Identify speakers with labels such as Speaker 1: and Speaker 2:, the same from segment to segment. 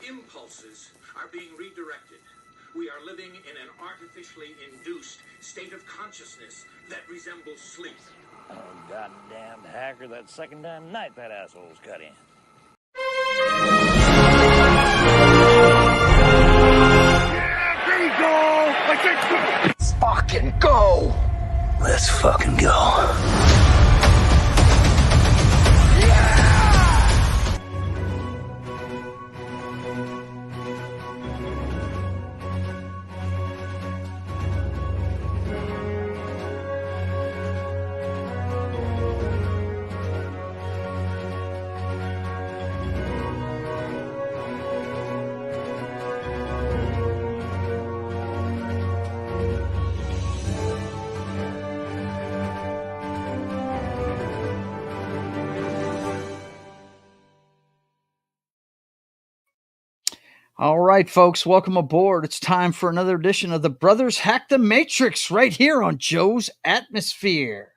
Speaker 1: impulses are being redirected. We are living in an artificially induced state of consciousness that resembles sleep.
Speaker 2: Oh, goddamn hacker, that second time tonight that asshole's cut in.
Speaker 3: Yeah, there you go! Let's fucking go!
Speaker 2: Let's fucking go.
Speaker 4: All right, folks, welcome aboard. It's time for another edition of the Brothers Hack the Matrix right here on Joe's Atmosphere.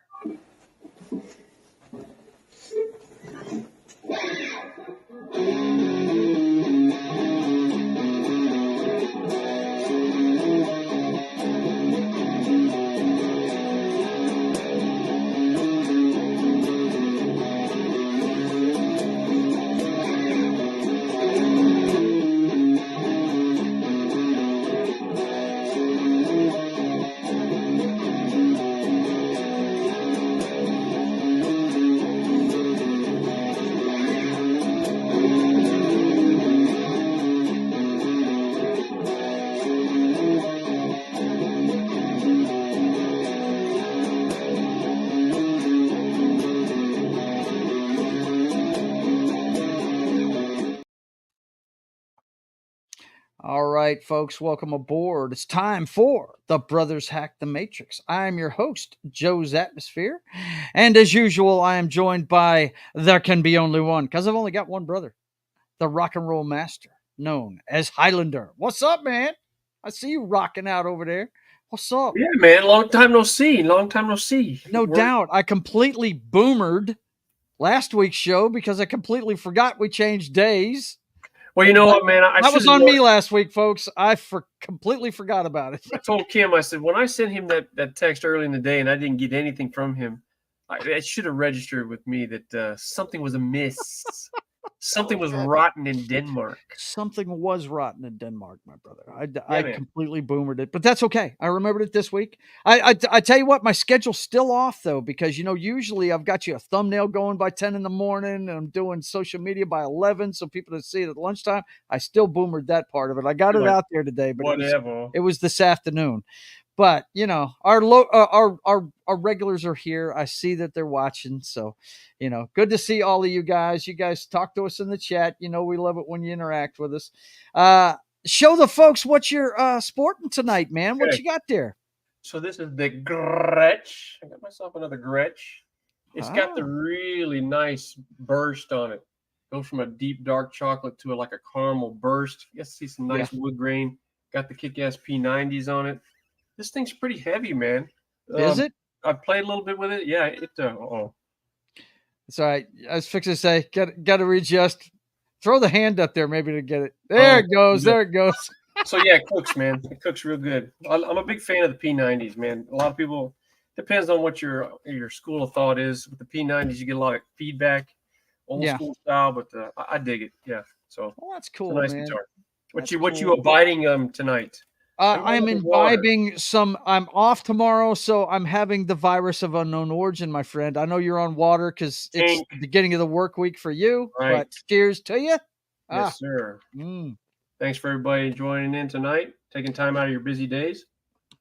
Speaker 4: All right, folks, welcome aboard. It's time for the Brothers Hack the Matrix. I am your host, Joe's Atmosphere. And as usual, I am joined by There Can Be Only One, because I've only got one brother, the rock and roll master, known as Hylunder. What's up, man? I see you rocking out over there. What's up?
Speaker 5: Yeah, man. Long time no see.
Speaker 4: No doubt. I completely boomered last week's show because I completely forgot we changed days.
Speaker 5: Well, you know what, man?
Speaker 4: That was on me last week, folks. I completely forgot about it.
Speaker 5: I told Kim, I said, when I sent him that text early in the day and I didn't get anything from him, I should have registered with me that something was amiss. Something was rotten in Denmark.
Speaker 4: Something was rotten in Denmark, my brother. I completely boomered it, but that's okay. I remembered it this week. I tell you what, my schedule's still off, though, because, you know, usually I've got you a thumbnail going by 10 in the morning, and I'm doing social media by 11 so people can see it at lunchtime. I still boomered that part of it. I got it out there today, but it was this afternoon. But, you know, our regulars are here. I see that they're watching. So, you know, good to see all of you guys. You guys talk to us in the chat. You know, we love it when you interact with us. Show the folks what you're sporting tonight, man. What you got there?
Speaker 5: So this is the Gretsch. I got myself another Gretsch. It's got the really nice burst on it. Goes from a deep dark chocolate to like a caramel burst. You see some nice wood grain. Got the kick-ass P90s on it. This thing's pretty heavy, man.
Speaker 4: Is it?
Speaker 5: I played a little bit with it. Yeah, it's all So, yeah, it cooks, man. It cooks real good. I'm a big fan of the P90s, man. A lot of people, depends on what your school of thought is. With the P90s, you get a lot of feedback, old school style, but I dig it. Yeah. So,
Speaker 4: that's cool,
Speaker 5: it's a nice
Speaker 4: man.
Speaker 5: guitar. What you abiding tonight?
Speaker 4: I'm imbibing some. I'm off tomorrow, so I'm having the virus of unknown origin, my friend. I know you're on water because it's the beginning of the work week for you. Right. But cheers to you.
Speaker 5: Yes, sir. Thanks for everybody joining in tonight, taking time out of your busy days.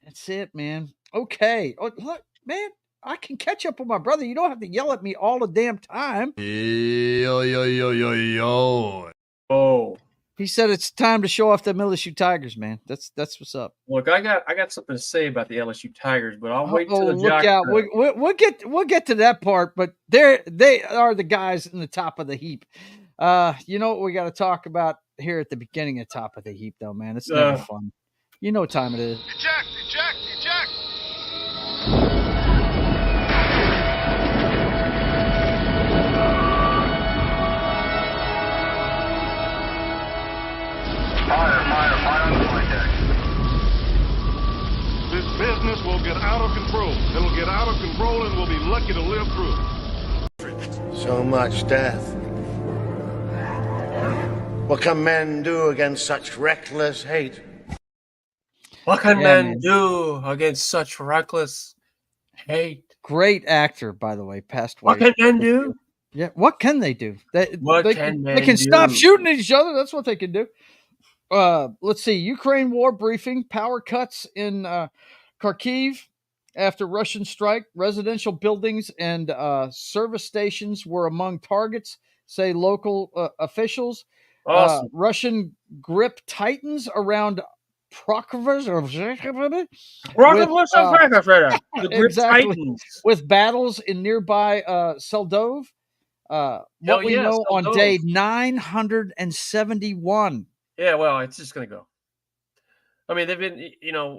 Speaker 4: That's it, man. Okay. Oh, look, man, I can catch up with my brother. You don't have to yell at me all the damn time.
Speaker 5: Yo. Oh.
Speaker 4: He said it's time to show off the LSU Tigers, man. That's what's up.
Speaker 5: Look, I got something to say about the LSU Tigers, but I'll wait till the
Speaker 4: look out. We'll get to that part, but they are the guys in the top of the heap. You know what we got to talk about here at the beginning of top of the heap, though, man. It's never fun. You know what time it is.
Speaker 3: Eject! Fire on the flight deck.
Speaker 6: This business will get out of control. It'll get out of control and we'll be lucky to live through it.
Speaker 7: So much death. What can men do against such reckless hate?
Speaker 5: What can men do against such reckless hate?
Speaker 4: Great actor, by the way, passed away.
Speaker 5: What can men do?
Speaker 4: Yeah, what can they do? They
Speaker 5: can
Speaker 4: stop
Speaker 5: do?
Speaker 4: shooting at each other. That's what they can do. Let's see. Ukraine war briefing. Power cuts in Kharkiv after Russian strike. Residential buildings and service stations were among targets, say local officials.
Speaker 5: Awesome.
Speaker 4: Russian grip tightens around Prokrovsk with battles in nearby Seldov. What we know Seldov. On day 971.
Speaker 5: Yeah, well, it's just going to go. I mean, they've been,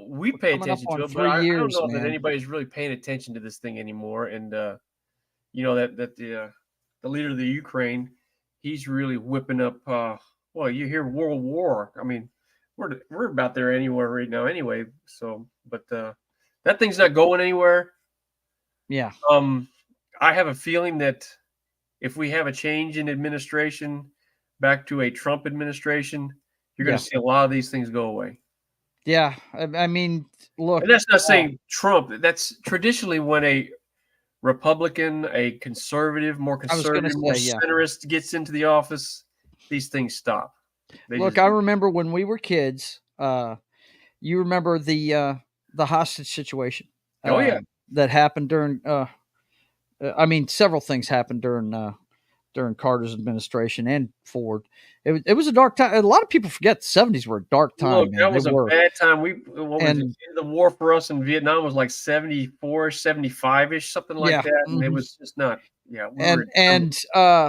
Speaker 5: we pay attention to it, but I don't know that anybody's really paying attention to this thing anymore. And, that the leader of the Ukraine, he's really whipping up, you hear World War. I mean, we're about there anywhere right now anyway. So, but that thing's not going anywhere.
Speaker 4: Yeah.
Speaker 5: I have a feeling that if we have a change in administration back to a Trump administration, you're going to see a lot of these things go away.
Speaker 4: Yeah. I mean, look.
Speaker 5: And that's not saying Trump. That's traditionally when a Republican, a conservative, more centrist gets into the office, these things stop.
Speaker 4: I remember when we were kids, you remember the hostage situation. That happened during, several things happened during Carter's administration and Ford. It was a dark time. A lot of people forget the 70s were a dark time.
Speaker 5: Look, that was a bad time. The war for us in Vietnam was like 74, 75-ish, something like that. And it was just not,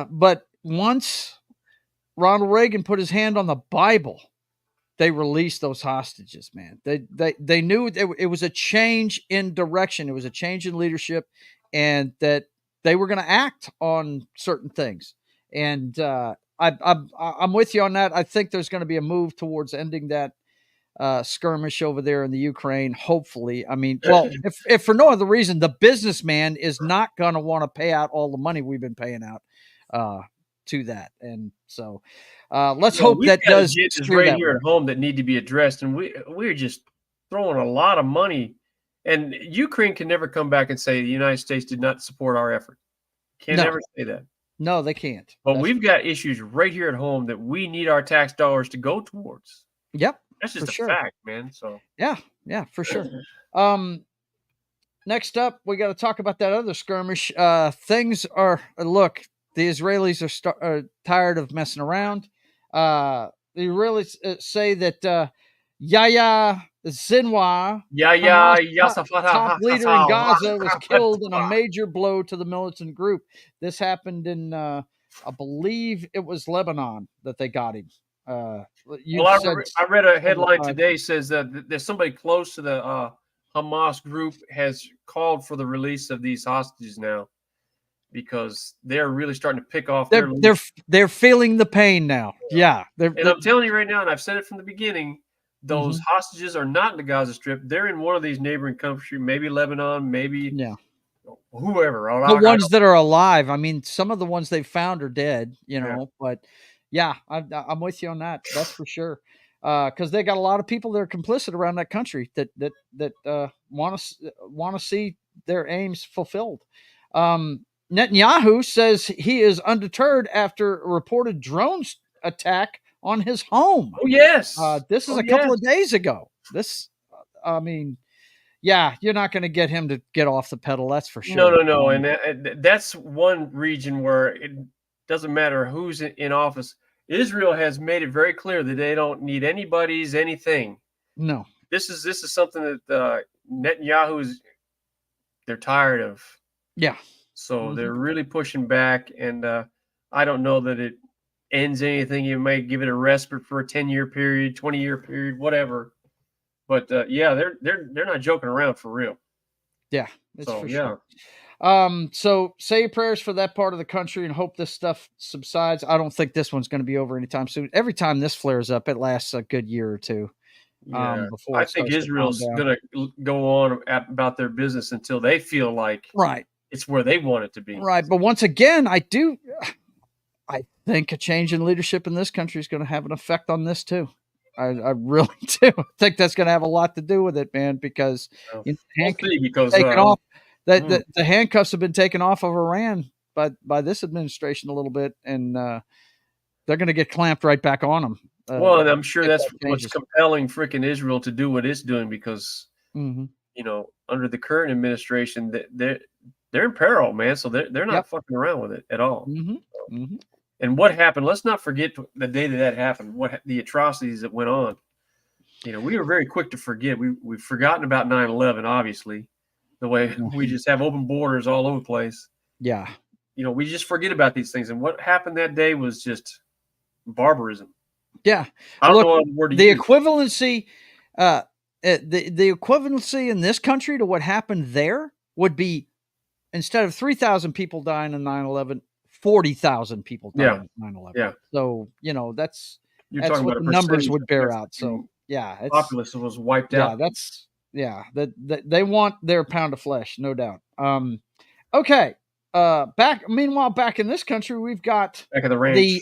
Speaker 4: but once Ronald Reagan put his hand on the Bible, they released those hostages, man. They knew it was a change in direction. It was a change in leadership, and that they were going to act on certain things. And I'm with you on that. I think there's going to be a move towards ending that skirmish over there in the Ukraine. Hopefully, I mean, well, if for no other reason, the businessman is not going to want to pay out all the money we've been paying out to that. And so let's hope that does
Speaker 5: right here at home that need to be addressed. And we're just throwing a lot of money, and Ukraine can never come back and say the United States did not support our effort. Can never say that.
Speaker 4: No, they can't.
Speaker 5: But we've got issues right here at home that we need our tax dollars to go towards.
Speaker 4: Yep.
Speaker 5: That's just a fact, man. So
Speaker 4: yeah, for sure. Next up, we got to talk about that other skirmish. Things are the Israelis are tired of messing around. The Israelis say that Yahya Sinwar, top leader in Gaza, was killed in a major blow to the militant group. This happened in, I believe it was Lebanon that they got him.
Speaker 5: I read a headline today says that there's somebody close to the Hamas group has called for the release of these hostages now, because they're really starting to pick off.
Speaker 4: They're feeling the pain now. Yeah.
Speaker 5: And I'm telling you right now, and I've said it from the beginning, those hostages are not in the Gaza Strip. They're in one of these neighboring countries, maybe Lebanon, maybe whoever.
Speaker 4: The ones that are alive. I mean, some of the ones they found are dead, but yeah, I'm with you on that. That's for sure. Because they got a lot of people that are complicit around that country that want to see their aims fulfilled. Netanyahu says he is undeterred after a reported drone attack on his home.
Speaker 5: Oh, yes.
Speaker 4: This is a couple of days ago. You're not going to get him to get off the pedal. That's for sure.
Speaker 5: No. And that's one region where it doesn't matter who's in office. Israel has made it very clear that they don't need anybody's anything.
Speaker 4: No.
Speaker 5: This is something that Netanyahu's, they're tired of.
Speaker 4: Yeah.
Speaker 5: So they're really pushing back, and I don't know that it ends anything. You might give it a respite for a 10-year period, 20-year period, whatever. But they're not joking around for real.
Speaker 4: Yeah, it's for sure. So say your prayers for that part of the country and hope this stuff subsides. I don't think this one's going to be over anytime soon. Every time this flares up, it lasts a good year or two.
Speaker 5: Yeah.
Speaker 4: Before
Speaker 5: I
Speaker 4: it
Speaker 5: think
Speaker 4: starts to calm
Speaker 5: Israel's
Speaker 4: down.
Speaker 5: going to go on about their business until they feel like
Speaker 4: Right.
Speaker 5: it's where they want it to be.
Speaker 4: Right. But once again, I think a change in leadership in this country is going to have an effect on this too. I really do. I think that's going to have a lot to do with it, man, because
Speaker 5: We'll see, because
Speaker 4: taken off. The handcuffs have been taken off of Iran by this administration a little bit, and they're going to get clamped right back on them.
Speaker 5: Well, and I'm sure that's what's compelling freaking Israel to do what it's doing, because
Speaker 4: Mm-hmm.
Speaker 5: you know, under the current administration, they're in peril, man. So they're not fucking around with it at all.
Speaker 4: Mm-hmm. Mm-hmm.
Speaker 5: And what happened? Let's not forget the day that happened. What the atrocities that went on. You know, we were very quick to forget. We've forgotten about 9/11, obviously. The way we just have open borders all over the place.
Speaker 4: Yeah.
Speaker 5: You know, we just forget about these things. And what happened that day was just barbarism.
Speaker 4: Yeah.
Speaker 5: I don't know
Speaker 4: Look,
Speaker 5: what word to
Speaker 4: the
Speaker 5: use.
Speaker 4: equivalency, the equivalency in this country to what happened there would be, instead of 3,000 people dying in 9/11, 40,000 people dying in 9/11.
Speaker 5: Yeah.
Speaker 4: So, you know, that's
Speaker 5: talking
Speaker 4: what
Speaker 5: about
Speaker 4: the numbers would bear out. So, yeah.
Speaker 5: Populace was wiped out.
Speaker 4: That they want their pound of flesh, no doubt. Okay. Meanwhile, back in this country, we've got
Speaker 5: back at the ranch.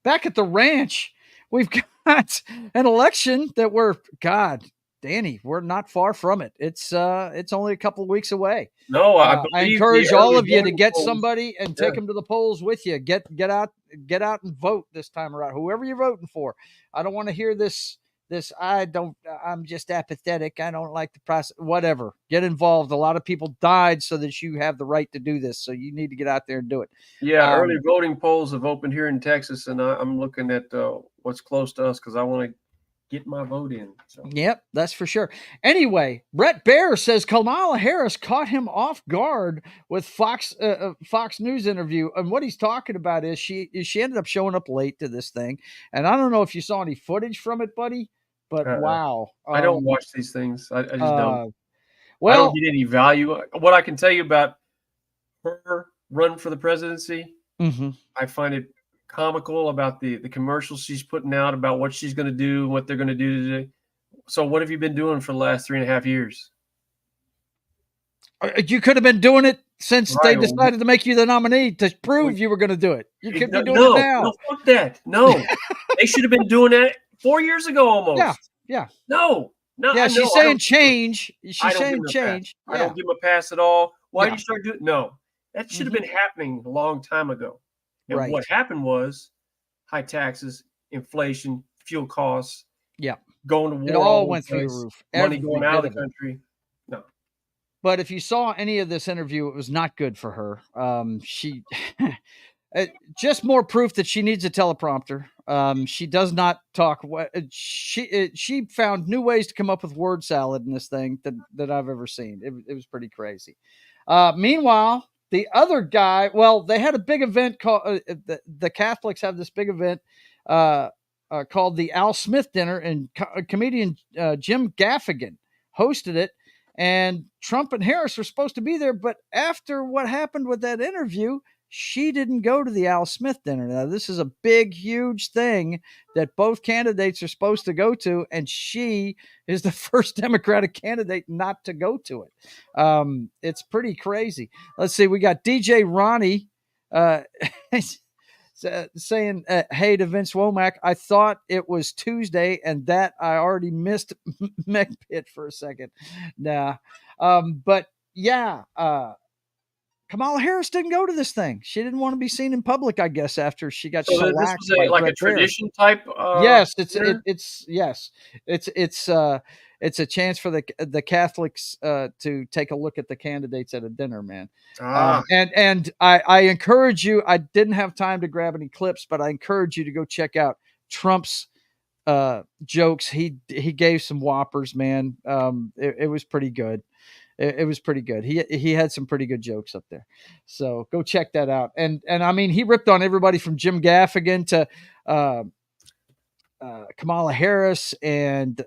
Speaker 4: Back at the ranch, we've got an election that Danny, we're not far from it. It's only a couple of weeks away.
Speaker 5: No,
Speaker 4: I encourage all of you to get somebody and take them to the polls with you. Get out and vote this time around. Whoever you're voting for. I don't want to hear this. I'm just apathetic. I don't like the process. Whatever. Get involved. A lot of people died so that you have the right to do this. So you need to get out there and do it.
Speaker 5: Yeah, early voting polls have opened here in Texas, and I'm looking at what's close to us because I want to get my vote in. So.
Speaker 4: Yep, that's for sure. Anyway, Brett Baer says Kamala Harris caught him off guard with Fox News interview, and what he's talking about is she ended up showing up late to this thing, and I don't know if you saw any footage from it, buddy, but wow.
Speaker 5: I don't watch these things. I just don't.
Speaker 4: Well,
Speaker 5: I don't get any value. What I can tell you about her run for the presidency, I find it comical about the commercials she's putting out about what she's going to do, what they're going to do today. So what have you been doing for the last 3.5 years?
Speaker 4: You could have been doing it since they decided to make you the nominee to prove you were going to do it. You could be doing it now.
Speaker 5: No, fuck that. No, they should have been doing that 4 years ago almost.
Speaker 4: Yeah.
Speaker 5: No.
Speaker 4: Yeah, she's saying change. She's saying change.
Speaker 5: I don't give them a pass at all. Why did you start doing? No, that should have been happening a long time ago. And what happened was high taxes, inflation, fuel costs.
Speaker 4: Yeah.
Speaker 5: Going to war.
Speaker 4: It all went through the roof.
Speaker 5: Money going out of the country. No.
Speaker 4: But if you saw any of this interview, it was not good for her. She just more proof that she needs a teleprompter. She does not talk. She found new ways to come up with word salad in this thing that I've ever seen. It was pretty crazy. Meanwhile, the other guy, well, they had a big event called the Catholics have this big event called the Al Smith Dinner, and comedian Jim Gaffigan hosted it. And Trump and Harris were supposed to be there, but after what happened with that interview, she didn't go to the Al Smith dinner. Now, this is a big, huge thing that both candidates are supposed to go to, and she is the first Democratic candidate not to go to it. It's pretty crazy. Let's see. We got DJ Ronnie saying, hey to Vince Womack, I thought it was Tuesday and that I already missed Mech Pit for a second. Nah. But yeah, Kamala Harris didn't go to this thing. She didn't want to be seen in public, I guess, after she got shellacked.
Speaker 5: This was like a tradition type.
Speaker 4: Yes, it's a chance for the Catholics to take a look at the candidates at a dinner, man. And I encourage you. I didn't have time to grab any clips, but I encourage you to go check out Trump's jokes. He gave some whoppers, man. It was pretty good. It was pretty good. He had some pretty good jokes up there. So go check that out. And I mean, he ripped on everybody from Jim Gaffigan to Kamala Harris and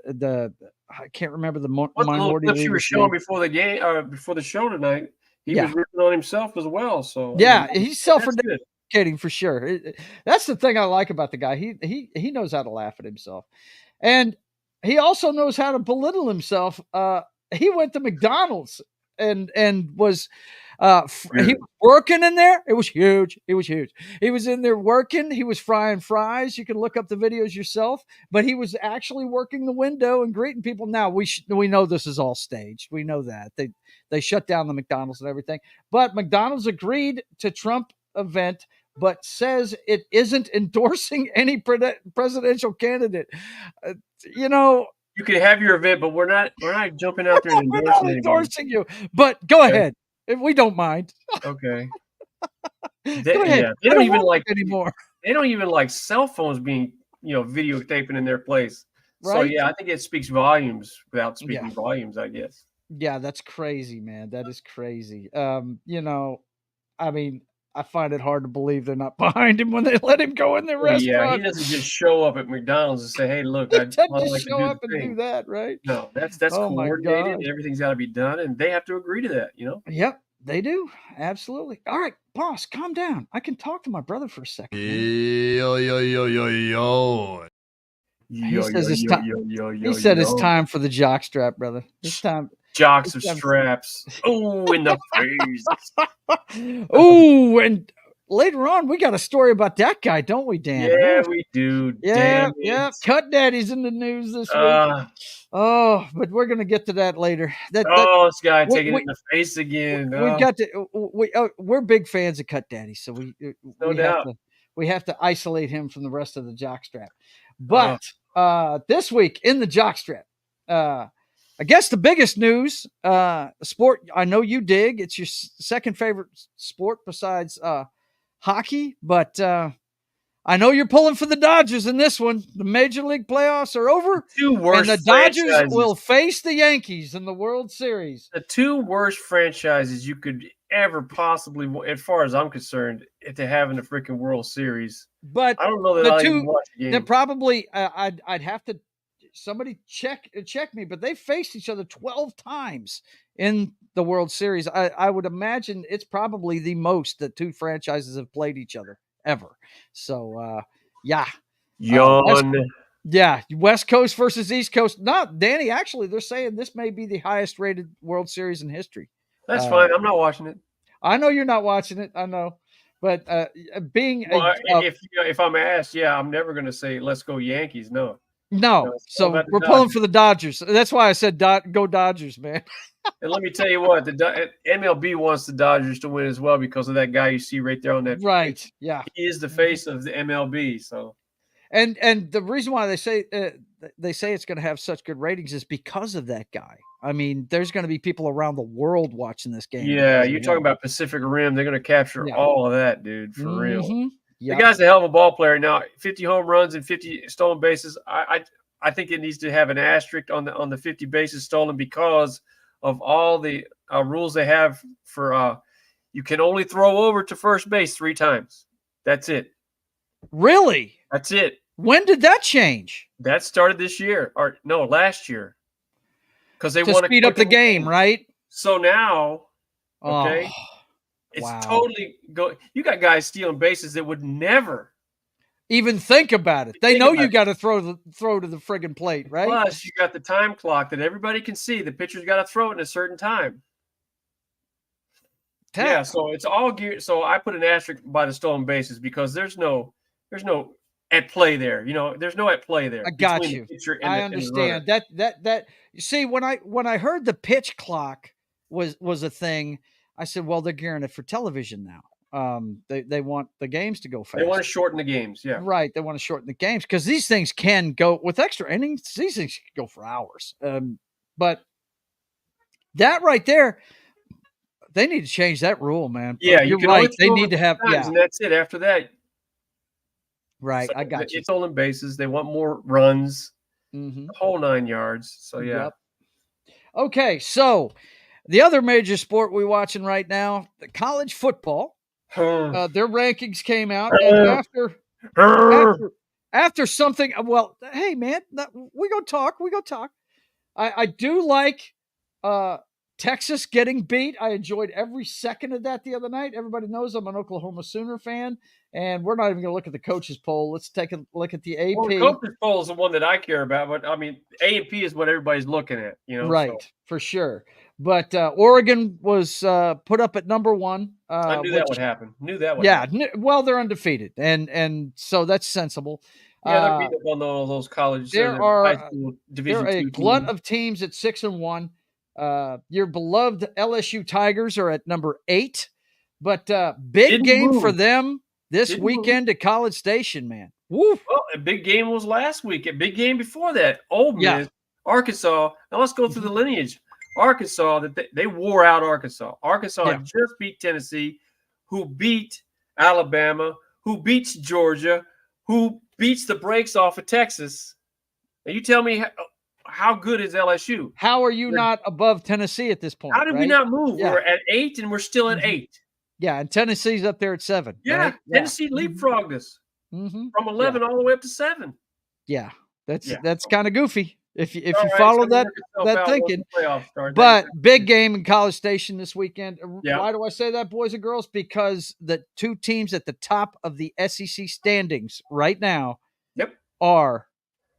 Speaker 4: I can't remember the minority
Speaker 5: clips
Speaker 4: leader.
Speaker 5: You were showing before the game, before the show tonight. he was ripping on himself as well. So
Speaker 4: yeah, he's self
Speaker 5: that's good.
Speaker 4: kidding for sure. That's the thing I like about the guy. He knows how to laugh at himself, and he also knows how to belittle himself. He went to McDonald's and was he was working in there. It was huge. It was huge. He was in there working. He was frying fries. You can look up the videos yourself. But he was actually working the window and greeting people. Now we know this is all staged. We know that they shut down the McDonald's and everything. But McDonald's agreed to Trump event, but says it isn't endorsing any presidential candidate.
Speaker 5: You can have your event, but we're not jumping out there and
Speaker 4: endorsing you. But go ahead. We don't mind.
Speaker 5: Okay.
Speaker 4: Go ahead.
Speaker 5: Yeah, they don't even like
Speaker 4: anymore.
Speaker 5: They don't even like cell phones being, videotaping in their place. Right? So yeah, I think it speaks volumes without speaking volumes, I guess.
Speaker 4: Yeah, that's crazy, man. That is crazy. I mean, I find it hard to believe they're not behind him when they let him go in the restaurant.
Speaker 5: Yeah, he doesn't just show up at McDonald's and say, "Hey, look, I
Speaker 4: just
Speaker 5: like
Speaker 4: show up and do that," right?
Speaker 5: No, that's coordinated. Everything's got to be done, and they have to agree to that.
Speaker 4: Yep, they do. Absolutely. All right, boss, calm down. I can talk to my brother for a second.
Speaker 8: Yo.
Speaker 4: He says it's time. He said it's time for the jockstrap, brother. It's time.
Speaker 5: Jocks of straps. Oh, in the face.
Speaker 4: Oh, and later on, we got a story about that guy, don't we, Dan?
Speaker 5: Yeah, we do.
Speaker 4: Yeah. Cut Daddy's in the news this week. But we're gonna get to that later.
Speaker 5: This guy taking it in the face again.
Speaker 4: We've got to. We're big fans of Cut Daddy, so we have to isolate him from the rest of the jockstrap. But this week in the jockstrap, I guess the biggest news, sport I know you dig. It's your second favorite sport besides hockey, but I know you're pulling for the Dodgers in this one. The Major League playoffs are over, and the Dodgers will face the Yankees in the World Series.
Speaker 5: The two worst franchises you could ever possibly, as far as I'm concerned, to have in the freaking World Series.
Speaker 4: But
Speaker 5: I don't know that I'll even watch the game.
Speaker 4: They're probably I'd have to. Somebody check me, but they faced each other 12 times in the World Series. I would imagine it's probably the most that two franchises have played each other ever. So, yeah. West Coast versus East Coast. No, Danny, actually, they're saying this may be the highest rated World Series in history.
Speaker 5: That's fine. I'm not watching it.
Speaker 4: I know you're not watching it. I know. But
Speaker 5: if I'm asked, I'm never going to say, let's go Yankees.
Speaker 4: No, so we're pulling for the Dodgers. That's why I said go Dodgers, man.
Speaker 5: And let me tell you what, the MLB wants the Dodgers to win as well because of that guy you see right there on that.
Speaker 4: Right, yeah.
Speaker 5: He is the face of the MLB. So,
Speaker 4: and the reason why they say it's going to have such good ratings is because of that guy. I mean, there's going to be people around the world watching this game.
Speaker 5: Yeah, you're talking about Pacific Rim. They're going to capture all of that, dude, for real.
Speaker 4: Yep.
Speaker 5: The guy's a hell of a ball player. Now, 50 home runs and 50 stolen bases. I think it needs to have an asterisk on the 50 bases stolen because of all the rules they have for you can only throw over to first base 3 times. That's it.
Speaker 4: Really?
Speaker 5: That's it.
Speaker 4: When did that change?
Speaker 5: That started this year, or no, last year. Because they want to
Speaker 4: speed up the game, right?
Speaker 5: So now, okay. It's totally you got guys stealing bases that would never
Speaker 4: even think about it. They know you got to throw to the friggin' plate, right?
Speaker 5: Plus, you got the time clock that everybody can see. The pitcher's got to throw it in a certain time. Yeah, so it's all geared. So I put an asterisk by the stolen bases because there's no at play there. There's no at play there.
Speaker 4: I got you. I understand that. You see, when I heard the pitch clock was a thing. I said, well, they're gearing it for television now. They want the games to go fast.
Speaker 5: They want to shorten the games, yeah.
Speaker 4: Right. They want to shorten the games because these things can go with extra innings. These things can go for hours. But that right there, they need to change that rule, man.
Speaker 5: Yeah,
Speaker 4: you're right. They need to have
Speaker 5: and that's it. After that,
Speaker 4: right. I got you.
Speaker 5: It's stolen bases. They want more runs,
Speaker 4: the
Speaker 5: whole 9 yards. So yeah.
Speaker 4: Yep. Okay, so. The other major sport we're watching right now, the college football, their rankings came out, and after something. Well, hey man, we go talk. I do like Texas getting beat. I enjoyed every second of that the other night. Everybody knows I'm an Oklahoma Sooner fan, and we're not even going to look at the coaches poll. Let's take a look at the AP.
Speaker 5: Well, the coaches poll is the one that I care about, but I mean, A&P is what everybody's looking at,
Speaker 4: Right,
Speaker 5: so.
Speaker 4: for sure. But Oregon was put up at number 1.
Speaker 5: I knew that would happen.
Speaker 4: Well, they're undefeated, and so that's sensible.
Speaker 5: Yeah, they're beating up on all those colleges.
Speaker 4: There are a glut of teams at 6-1. Your beloved LSU Tigers are at number 8, but big game for them this weekend at College Station, man. Woo!
Speaker 5: Well, a big game was last week. A big game before that, Ole Miss, Arkansas. Now let's go through the lineage. Arkansas, that they wore out Arkansas. Arkansas had just beat Tennessee, who beat Alabama, who beats Georgia, who beats the brakes off of Texas. Now you tell me how good is LSU?
Speaker 4: How are you not above Tennessee at this point?
Speaker 5: How did we not move?
Speaker 4: Yeah.
Speaker 5: We're at 8 and we're still at 8.
Speaker 4: Yeah, and Tennessee's up there at 7.
Speaker 5: Yeah,
Speaker 4: right?
Speaker 5: Tennessee leapfrogged us from 11 all the way up to 7.
Speaker 4: Yeah, that's kind of goofy if you follow that thinking. But big game in College Station this weekend.
Speaker 5: Yeah.
Speaker 4: Why do I say that, boys and girls? Because the two teams at the top of the SEC standings right now are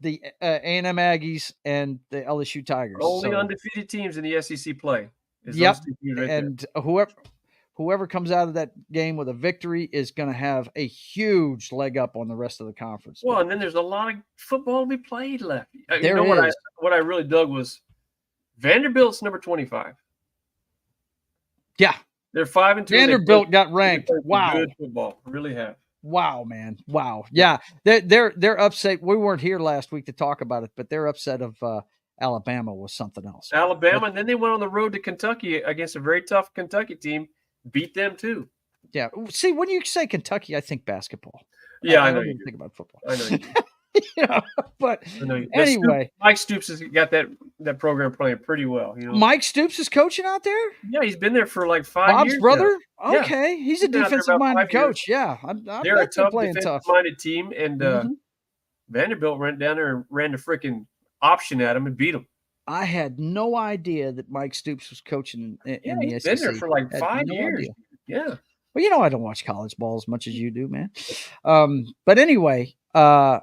Speaker 4: the A&M Aggies and the LSU Tigers.
Speaker 5: Only undefeated teams in the SEC play.
Speaker 4: And whoever comes out of that game with a victory is going to have a huge leg up on the rest of the conference.
Speaker 5: Well, and then there's a lot of football to be played left.
Speaker 4: There is.
Speaker 5: What I really dug was Vanderbilt's number 25.
Speaker 4: Yeah.
Speaker 5: They're 5-2.
Speaker 4: Vanderbilt got ranked. Wow.
Speaker 5: Good football. Really have.
Speaker 4: Wow, man. Wow. Yeah. They're upset. We weren't here last week to talk about it, but their upset of Alabama was something else.
Speaker 5: Alabama, and then they went on the road to Kentucky against a very tough Kentucky team, beat them too.
Speaker 4: Yeah. See, when you say Kentucky, I think basketball.
Speaker 5: Yeah, I know
Speaker 4: don't
Speaker 5: you
Speaker 4: even think about football.
Speaker 5: I know you do.
Speaker 4: But anyway,
Speaker 5: Mike Stoops has got that program playing pretty well.
Speaker 4: Mike Stoops is coaching out there.
Speaker 5: Yeah, he's been there for like 5 years.
Speaker 4: Bob's brother.
Speaker 5: Now.
Speaker 4: Okay, he's a defensive-minded coach. Yeah,
Speaker 5: they're a tough defensive-minded team, and Vanderbilt went down there and ran the freaking option at him and beat him.
Speaker 4: I had no idea that Mike Stoops was coaching in the SEC.
Speaker 5: He's been there for like 5 years.
Speaker 4: Idea.
Speaker 5: Yeah.
Speaker 4: Well, I don't watch college ball as much as you do, man. But anyway, I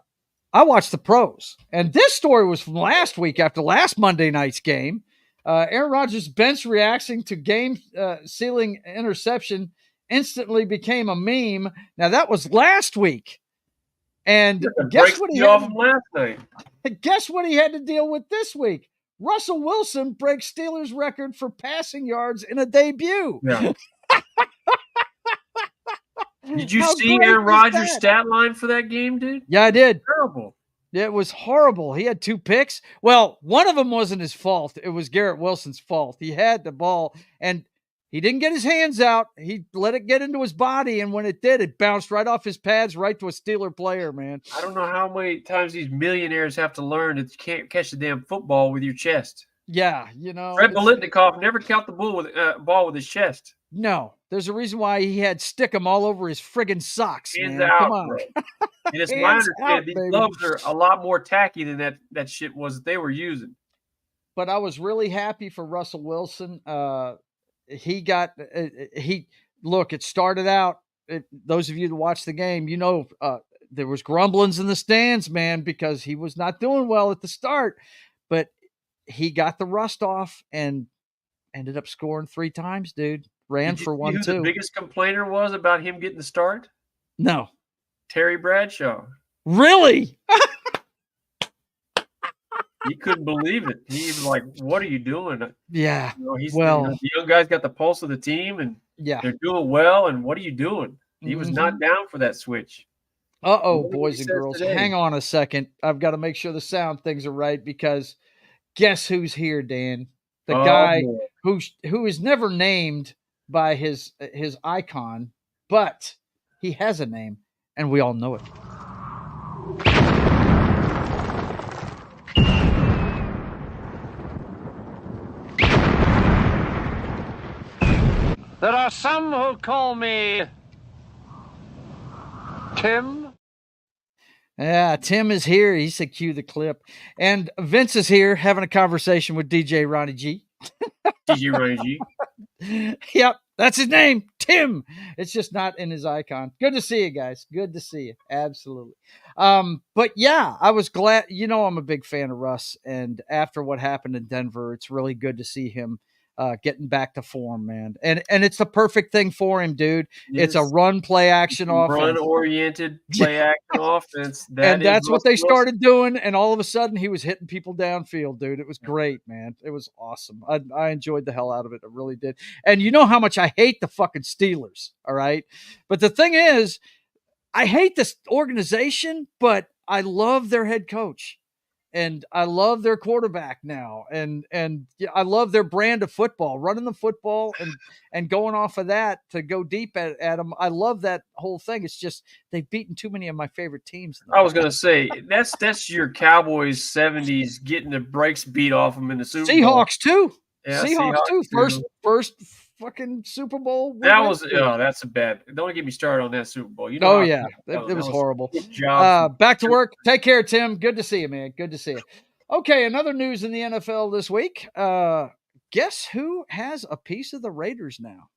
Speaker 4: watched the pros. And this story was from last week after last Monday night's game. Aaron Rodgers' bench reaction to game-sealing interception instantly became a meme. Now, that was last week. And guess what he had to deal with this week? Russell Wilson breaks Steelers' record for passing yards in a debut.
Speaker 5: Yeah. Did you see Aaron Rodgers' stat line for that game, dude?
Speaker 4: Yeah, I did.
Speaker 5: Terrible.
Speaker 4: It was horrible. He had 2 picks. Well, one of them wasn't his fault. It was Garrett Wilson's fault. He had the ball, and he didn't get his hands out. He let it get into his body, and when it did, it bounced right off his pads right to a Steeler player, man.
Speaker 5: I don't know how many times these millionaires have to learn that you can't catch the damn football with your chest.
Speaker 4: Yeah,
Speaker 5: Fred Biletnikoff never caught the ball with his chest.
Speaker 4: No, there's a reason why he had stickum all over his friggin' socks,
Speaker 5: Hands
Speaker 4: man.
Speaker 5: out,
Speaker 4: Come on.
Speaker 5: bro. And it's my understanding these gloves are a lot more tacky than that shit was that they were using.
Speaker 4: But I was really happy for Russell Wilson. It started out, those of you that watched the game, there was grumblings in the stands, man, because he was not doing well at the start, but he got the rust off and ended up scoring 3 times, dude. Ran for 1, 2.
Speaker 5: The biggest complainer was about him getting the start?
Speaker 4: No.
Speaker 5: Terry Bradshaw.
Speaker 4: Really?
Speaker 5: He couldn't believe it. He was like, "What are you doing?"
Speaker 4: Yeah.
Speaker 5: The young guy's got the pulse of the team, and they're doing well. And what are you doing? He was not down for that switch.
Speaker 4: Boys and girls, hang on a second. I've got to make sure the sound things are right because guess who's here, Dan? The guy who is never named by his icon, but he has a name, and we all know it.
Speaker 8: There are some who call me Tim.
Speaker 4: Yeah, Tim is here. He said cue the clip. And Vince is here having a conversation with DJ Ronnie G.
Speaker 5: TG Rangy.
Speaker 4: Yep, that's his name, Tim. It's just not in his icon. Good to see you guys. Good to see you. Absolutely. But yeah, I was glad. I'm a big fan of Russ, and after what happened in Denver, it's really good to see him getting back to form, man. And it's the perfect thing for him, dude.
Speaker 5: Yes.
Speaker 4: It's a run, play, action offense.
Speaker 5: Run-oriented play action offense.
Speaker 4: That's what they started doing, and all of a sudden he was hitting people downfield, dude. It was great, man. It was awesome. I enjoyed the hell out of it. I really did. And you know how much I hate the fucking Steelers, all right? But the thing is, I hate this organization, but I love their head coach. And I love their quarterback now, and I love their brand of football, running the football and going off of that to go deep at them. I love that whole thing. It's just they've beaten too many of my favorite teams.
Speaker 5: I was going to say that's your Cowboys 70s getting the brakes beat off them in the Super Bowl.
Speaker 4: Seahawks too.
Speaker 5: Yeah,
Speaker 4: Seahawks too. First fucking Super Bowl.
Speaker 5: That's a bad. Don't get me started on that Super Bowl. It
Speaker 4: was horrible.
Speaker 5: Good job.
Speaker 4: Back to work. Take care, Tim. Good to see you, man. Good to see you. Okay, another news in the NFL this week. Guess who has a piece of the Raiders now?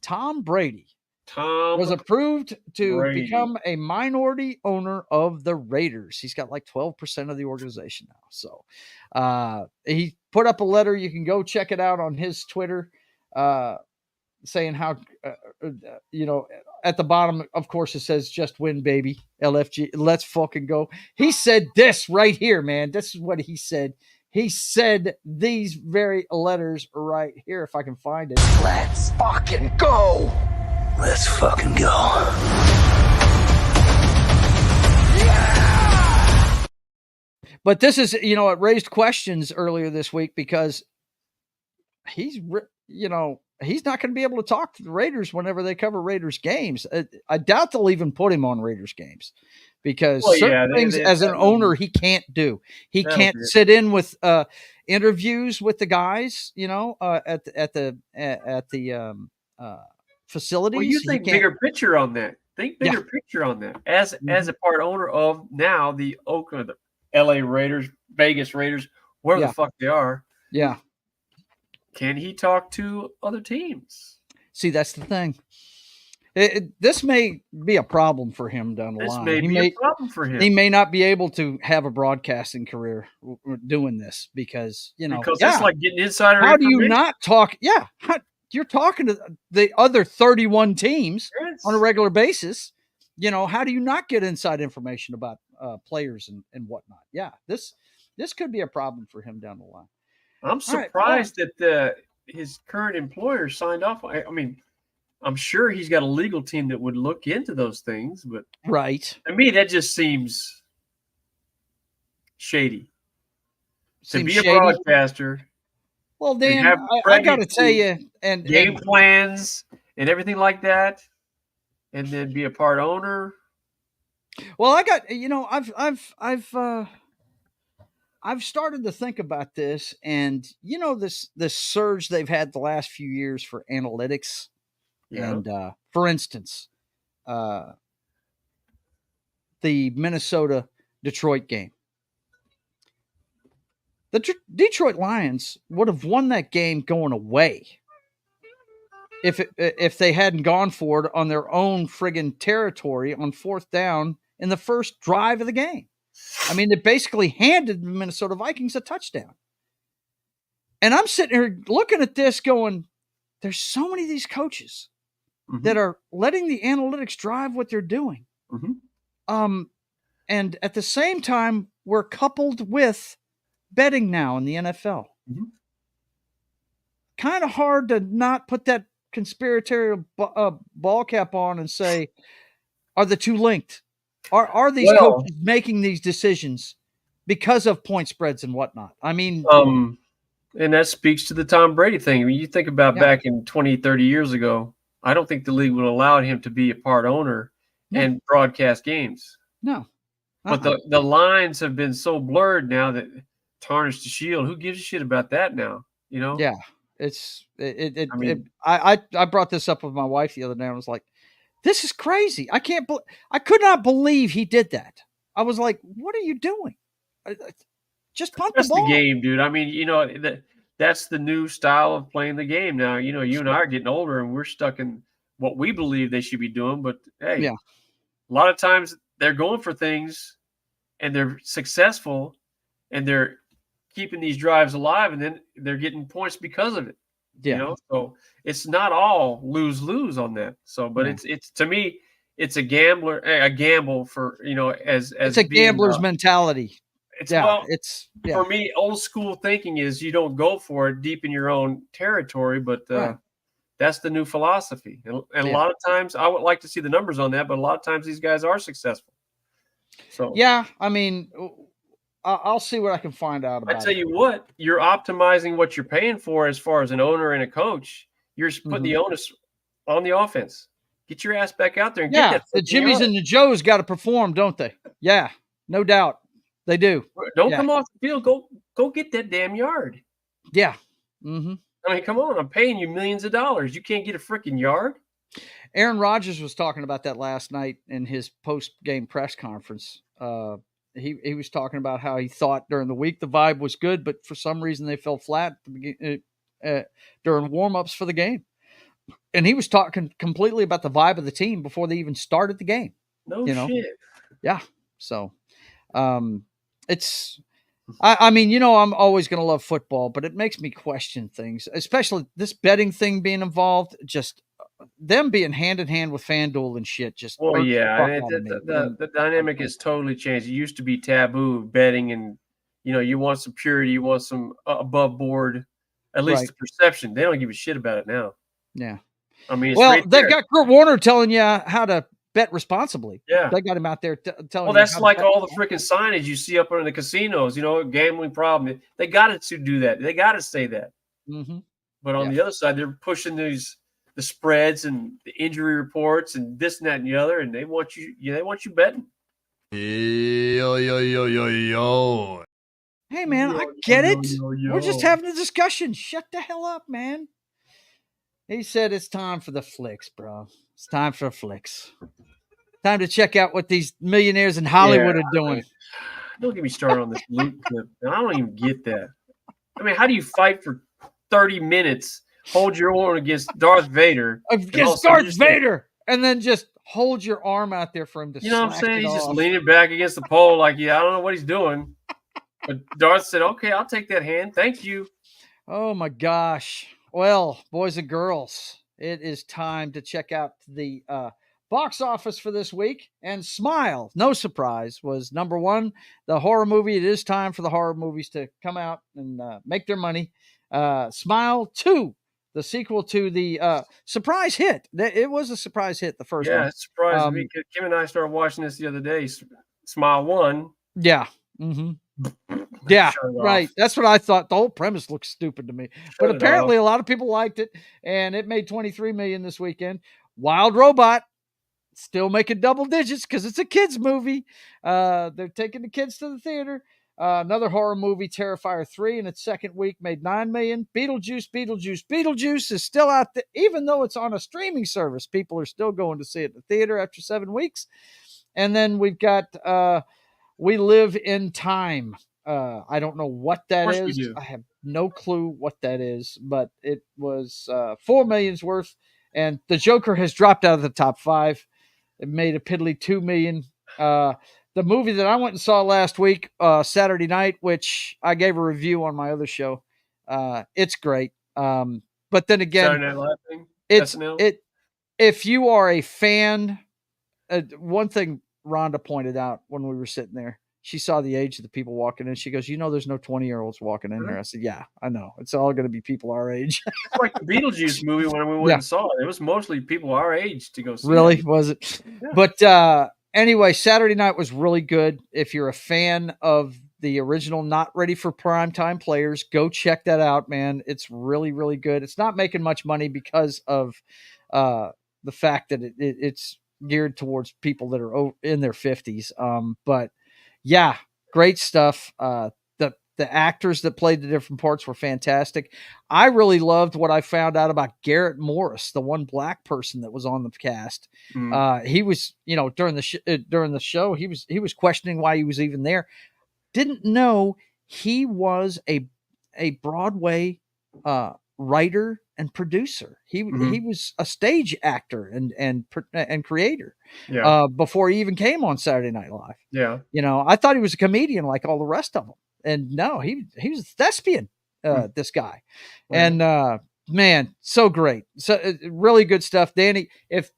Speaker 4: Tom Brady. Was approved to become a minority owner of the Raiders. He's got like 12% of the organization now. So he put up a letter. You can go check it out on his Twitter. Saying how, at the bottom, of course, it says just win, baby. LFG, let's fucking go. He said this right here, man. This is what he said. He said these very letters right here, if I can find it.
Speaker 7: Let's fucking go. Let's fucking go.
Speaker 4: But this is, it raised questions earlier this week because he's not going to be able to talk to the Raiders whenever they cover Raiders games. I doubt they'll even put him on Raiders games because certain things as an owner he can't do. He can't sit in with interviews with the guys, at the facilities.
Speaker 5: Well, you think bigger picture on that. Think bigger picture on that. As a part owner of now the Oakland, the LA Raiders, Vegas Raiders, wherever the fuck they are.
Speaker 4: Yeah.
Speaker 5: Can he talk to other teams?
Speaker 4: See, that's the thing. This may be a problem for him down the line.
Speaker 5: This may be a problem for him.
Speaker 4: He may not be able to have a broadcasting career doing this because,
Speaker 5: it's like getting insider
Speaker 4: How do
Speaker 5: information.
Speaker 4: you not talk? Yeah. You're talking to the other 31 teams on a regular basis. How do you not get inside information about players and whatnot? Yeah, this could be a problem for him down the line.
Speaker 5: I'm surprised that his current employer signed off. I mean, I'm sure he's got a legal team that would look into those things, but to me, that just seems shady. To be a broadcaster,
Speaker 4: well, Dan, I got to tell you, and
Speaker 5: game plans and everything like that, and then be a part owner.
Speaker 4: Well, I got I've started to think about this, and this surge they've had the last few years for analytics, and for instance, the Minnesota Detroit game. The Detroit Lions would have won that game going away if they hadn't gone for it on their own friggin' territory on fourth down in the first drive of the game. I mean, they basically handed the Minnesota Vikings a touchdown. And I'm sitting here looking at this going, there's so many of these coaches that are letting the analytics drive what they're doing. And at the same time, we're coupled with betting now in the NFL. Kind of hard to not put that conspiratorial ball cap on and say, are the two linked? Are these coaches making these decisions because of point spreads and whatnot? I mean,
Speaker 5: and that speaks to the Tom Brady thing. I mean, you think about back in 20, 30 years ago, I don't think the league would allow him to be a part owner and broadcast games.
Speaker 4: No.
Speaker 5: But the lines have been so blurred now that tarnished the shield. Who gives a shit about that now?
Speaker 4: Yeah. I brought this up with my wife the other day. I was like, this is crazy. I could not believe he did that. I was like, what are you doing? Just punt the ball.
Speaker 5: The game, dude. I mean, the that's the new style of playing the game now. You and I are getting older, and we're stuck in what we believe they should be doing. But hey,
Speaker 4: Yeah.
Speaker 5: a lot of times they're going for things, and they're successful, and they're keeping these drives alive, and then they're getting points because of it.
Speaker 4: Yeah.
Speaker 5: So it's not all lose on that. So, but it's to me, it's a gamble for as
Speaker 4: it's a
Speaker 5: being,
Speaker 4: gambler's mentality.
Speaker 5: For me, old school thinking is you don't go for it deep in your own territory, but that's the new philosophy. And a lot of times, I would like to see the numbers on that, but a lot of times these guys are successful. So
Speaker 4: yeah, I mean, I'll see what I can find out about.
Speaker 5: I tell you what, you're optimizing what you're paying for as far as an owner and a coach. You're putting the onus on the offense. Get your ass back out there and get that.
Speaker 4: The Jimmies and the Joes got to perform, don't they? Yeah, no doubt. They do.
Speaker 5: Don't come off the field. Go get that damn yard.
Speaker 4: Yeah. Mm-hmm.
Speaker 5: I mean, come on. I'm paying you millions of dollars. You can't get a freaking yard.
Speaker 4: Aaron Rodgers was talking about that last night in his post-game press conference. He was talking about how he thought during the week the vibe was good, but for some reason they fell flat during warm-ups for the game. And he was talking completely about the vibe of the team before they even started the game.
Speaker 5: No shit.
Speaker 4: Yeah. So it's I mean, I'm always going to love football, but it makes me question things, especially this betting thing being involved, just them being hand in hand with FanDuel and shit.
Speaker 5: The dynamic has totally changed. It used to be taboo betting, and you want some purity, you want some above board, at least the perception. They don't give a shit about it now.
Speaker 4: Yeah.
Speaker 5: I mean,
Speaker 4: they've got Kurt Warner telling you how to bet responsibly.
Speaker 5: Yeah.
Speaker 4: They got him out there telling
Speaker 5: Well, that's like all the freaking signage you see up in the casinos, gambling problem. They got to do that. They got to say that.
Speaker 4: Mm-hmm.
Speaker 5: But on the other side, they're pushing the spreads and the injury reports and this and that and the other, and they want you betting.
Speaker 3: Yo.
Speaker 4: Hey, man, I get it. We're just having a discussion. Shut the hell up, man. He said it's time for the flicks, bro. It's time for the flicks. Time to check out what these millionaires in Hollywood are doing.
Speaker 5: Don't get me started on this loot clip. I don't even get that. I mean, how do you fight for 30 minutes, hold your own against Darth Vader?
Speaker 4: Against Darth Vader! And then just hold your arm out there for him to
Speaker 5: You know what I'm saying? He's just leaning back against the pole like, I don't know what he's doing. But Darth said, okay, I'll take that hand. Thank you.
Speaker 4: Oh, my gosh. Well, boys and girls, it is time to check out the box office for this week. And Smile, no surprise, was number one. The horror movie. It is time for the horror movies to come out and make their money. Smile 2, the sequel to the surprise hit. It was a surprise hit, the first one.
Speaker 5: Yeah, it surprised me. Kim and I started watching this the other day. Smile 1.
Speaker 4: Yeah. Mm-hmm. Yeah, right. That's what I thought. The whole premise looks stupid to me. But apparently a lot of people liked it, and it made $23 million this weekend. Wild Robot, still making double digits because it's a kids movie. They're taking the kids to the theater. Another horror movie, Terrifier 3, in its second week made $9 million. Beetlejuice is still out there. Even though it's on a streaming service, people are still going to see it in the theater after 7 weeks. And then we've got We Live in Time. I don't know what that is. I have no clue what that is, but it was $4 million's worth. And The Joker has dropped out of the top 5. It made a piddly $2 million. The movie that I went and saw last week, Saturday night, which I gave a review on my other show. It's great. But then again, if you are a fan, one thing Rhonda pointed out when we were sitting there, she saw the age of the people walking in. She goes, there's no 20-year-olds walking in here. I said, yeah, I know. It's all going to be people our age.
Speaker 5: It's like the Beetlejuice movie when we went and saw it. It was mostly people our age to go see
Speaker 4: Really?
Speaker 5: it.
Speaker 4: Was it?
Speaker 5: Yeah.
Speaker 4: But anyway, Saturday night was really good. If you're a fan of the original Not Ready for Primetime Players, go check that out, man. It's really, really good. It's not making much money because of the fact that it's geared towards people that are in their 50s. But yeah, great stuff. The actors that played the different parts were fantastic. I really loved what I found out about Garrett Morris, the one black person that was on the cast. He was, during the show, he was questioning why he was even there. Didn't know he was a Broadway writer and producer. He was a stage actor and creator before he even came on Saturday Night Live.
Speaker 5: Yeah.
Speaker 4: You know, I thought he was a comedian like all the rest of them, and no, he was a thespian. This guy, and man, so great, so really good stuff, Danny. If